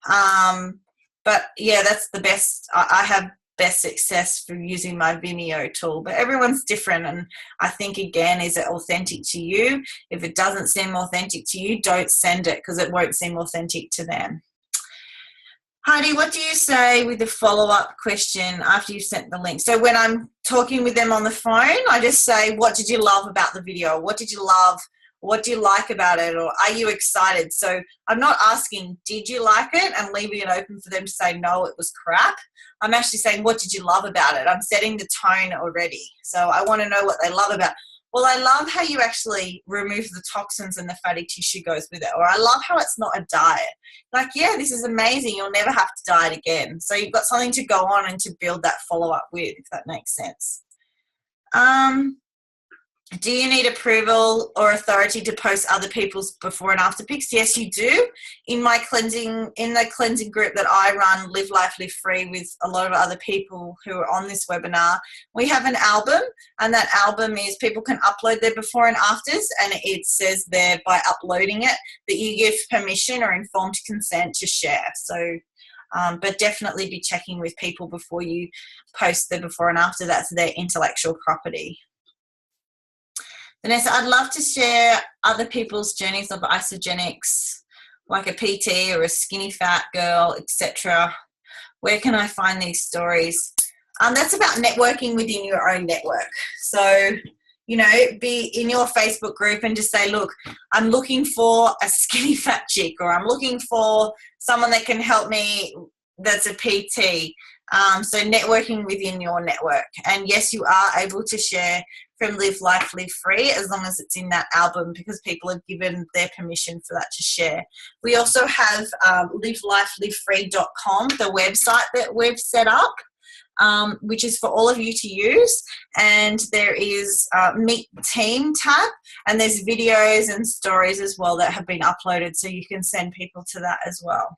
But yeah, that's the best. I have best success for using my Vimeo tool, but everyone's different. And I think, again, is it authentic to you? If it doesn't seem authentic to you, don't send it, because it won't seem authentic to them. Heidi, what do you say with the follow-up question after you've sent the link? So when I'm talking with them on the phone, I just say, what did you love about the video? What did you love? What do you like about it? Or are you excited? So I'm not asking, did you like it? And leaving it open for them to say, no, it was crap. I'm actually saying, what did you love about it? I'm setting the tone already. So I want to know what they love about it. well, I love how you actually remove the toxins and the fatty tissue goes with it. Or I love how it's not a diet. Like, yeah, this is amazing. You'll never have to diet again. So you've got something to go on and to build that follow-up with, if that makes sense. Do you need approval or authority to post other people's before and after pics? Yes, you do. In the cleansing group that I run, Live Life, Live Free, with a lot of other people who are on this webinar, we have an album, and that album is people can upload their before and afters, and it says there by uploading it that you give permission or informed consent to share. So, but definitely be checking with people before you post the before and after. That's their intellectual property. Vanessa, I'd love to share other people's journeys of isogenics, like a PT or a skinny fat girl, etc. Where can I find these stories? That's about networking within your own network. So, you know, be in your Facebook group and just say, look, I'm looking for a skinny fat chick, or I'm looking for someone that can help me that's a PT. So networking within your network. And yes, you are able to share from Live Life, Live Free, as long as it's in that album, because people have given their permission for that to share. We also have livelifelivefree.com, the website that we've set up, which is for all of you to use. And there is Meet Team tab, and there's videos and stories as well that have been uploaded, so you can send people to that as well.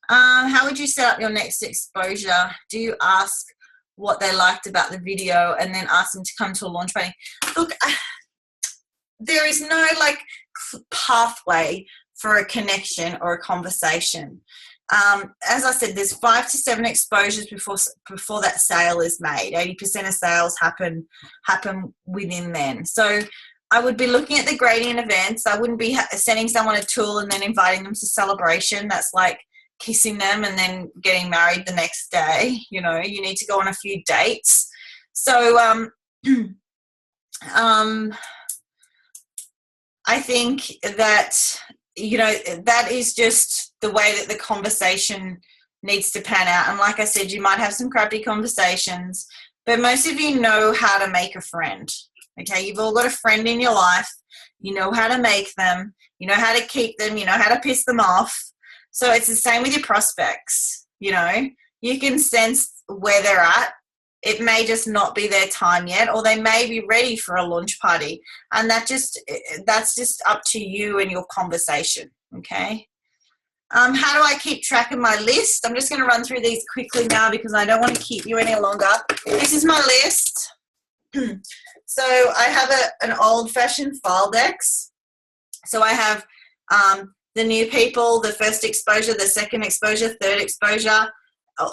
How would you set up your next exposure? Do you ask what they liked about the video and then ask them to come to a launch party? Look, there is no like pathway for a connection or a conversation. As I said, there's 5 to 7 exposures before that sale is made. 80% of sales happen within then. So I would be looking at the gradient events. I wouldn't be sending someone a tool and then inviting them to celebration. That's like kissing them and then getting married the next day. You know, you need to go on a few dates. So I think that, you know, that is just the way that the conversation needs to pan out. And like I said, you might have some crappy conversations, but most of you know how to make a friend. Okay, you've all got a friend in your life. You know how to make them. You know how to keep them. You know how to piss them off. So it's the same with your prospects. You know, you can sense where they're at. It may just not be their time yet, or they may be ready for a launch party. And that's just up to you and your conversation, okay? How do I keep track of my list? I'm just going to run through these quickly now because I don't want to keep you any longer. This is my list. So I have an old-fashioned Filedex. So I have the new people, the first exposure, the second exposure, third exposure,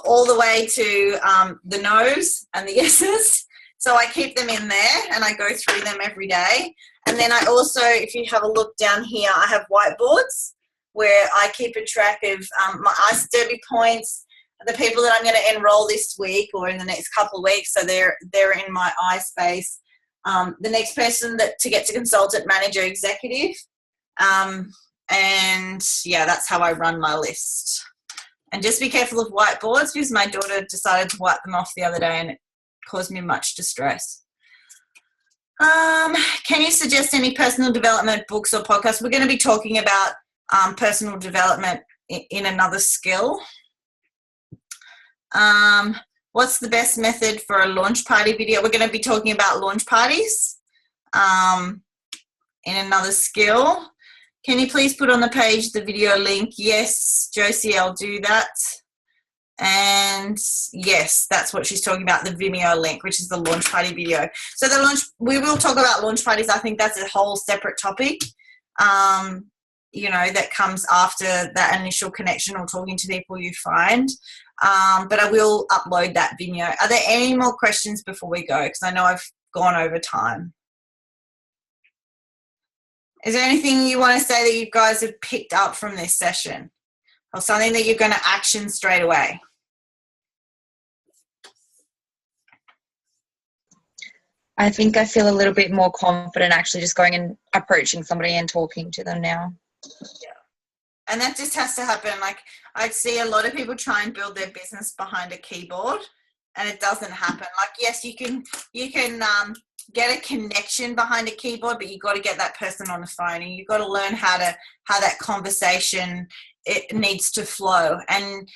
all the way to the no's and the yeses. So I keep them in there and I go through them every day. And then I also, if you have a look down here, I have whiteboards where I keep a track of my Ice Derby points, the people that I'm going to enroll this week or in the next couple of weeks. So they're in my iSpace. The next person to get to consultant, manager, executive. And yeah, that's how I run my list. And just be careful of whiteboards because my daughter decided to wipe them off the other day and it caused me much distress. Can you suggest any personal development books or podcasts? We're going to be talking about personal development in another skill. What's the best method for a launch party video? We're going to be talking about launch parties in another skill. Can you please put on the page the video link? Yes, Josie, I'll do that. And yes, that's what she's talking about, the Vimeo link, which is the launch party video. So we will talk about launch parties. I think that's a whole separate topic, you know, that comes after that initial connection or talking to people you find. But I will upload that Vimeo. Are there any more questions before we go? Because I know I've gone over time. Is there anything you want to say that you guys have picked up from this session or something that you're going to action straight away? I think I feel a little bit more confident actually just going and approaching somebody and talking to them now. Yeah. And that just has to happen. Like I see a lot of people try and build their business behind a keyboard and it doesn't happen. Like, yes, you can get a connection behind a keyboard, but you got to get that person on the phone, and you've got to learn how that conversation, it needs to flow. And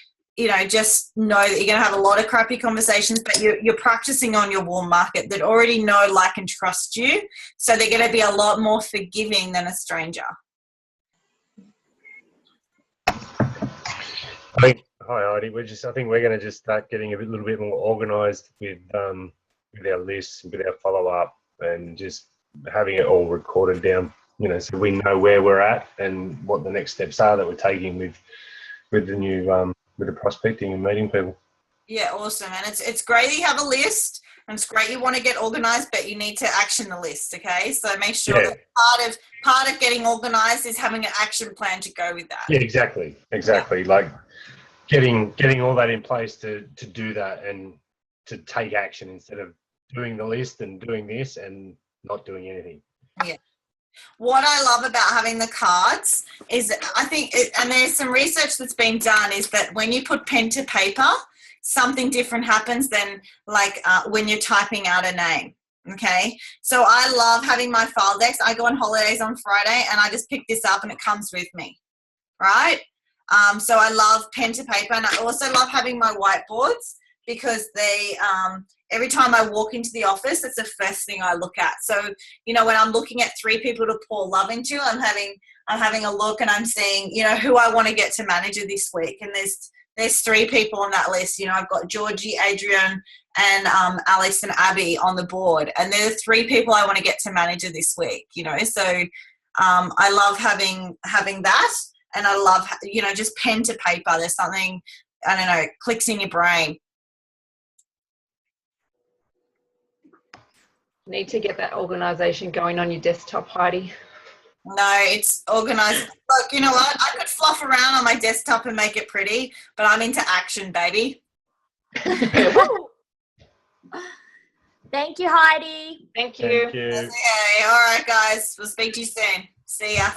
just know that you're going to have a lot of crappy conversations, but you're practicing on your warm market that already know, like, and trust you. So they're going to be a lot more forgiving than a stranger. Hi Heidi. I think we're going to just start getting a little bit more organised with our lists, with our follow up, and just having it all recorded down. So we know where we're at and what the next steps are that we're taking with the new with the prospecting and meeting people. Yeah, awesome. And it's great that you have a list, and it's great you want to get organised, but you need to action the list. Okay, so make sure that part of getting organised is having an action plan to go with that. Yeah, exactly. Yeah. Like getting all that in place to do that and to take action instead of doing the list and doing this and not doing anything. Yeah. What I love about having the cards is, I think, and there's some research that's been done, is that when you put pen to paper, something different happens than when you're typing out a name. Okay, so I love having my file decks. I go on holidays on Friday and I just pick this up and it comes with me, right? So I love pen to paper, and I also love having my whiteboards, because they every time I walk into the office, it's the first thing I look at. So when I'm looking at 3 people to pour love into, I'm having a look and I'm seeing who I want to get to manager this week, and there's 3 people on that list. I've got Georgie, Adrian, and Alex and Abby on the board, and they're the 3 people I want to get to manager this week. So I love having that, and I love just pen to paper. There's something, I don't know, clicks in your brain. Need to get that organisation going on your desktop, Heidi. No, it's organised. Look, you know what? I could fluff around on my desktop and make it pretty, but I'm into action, baby. Thank you, Heidi. Thank you. Okay, all right, guys. We'll speak to you soon. See ya.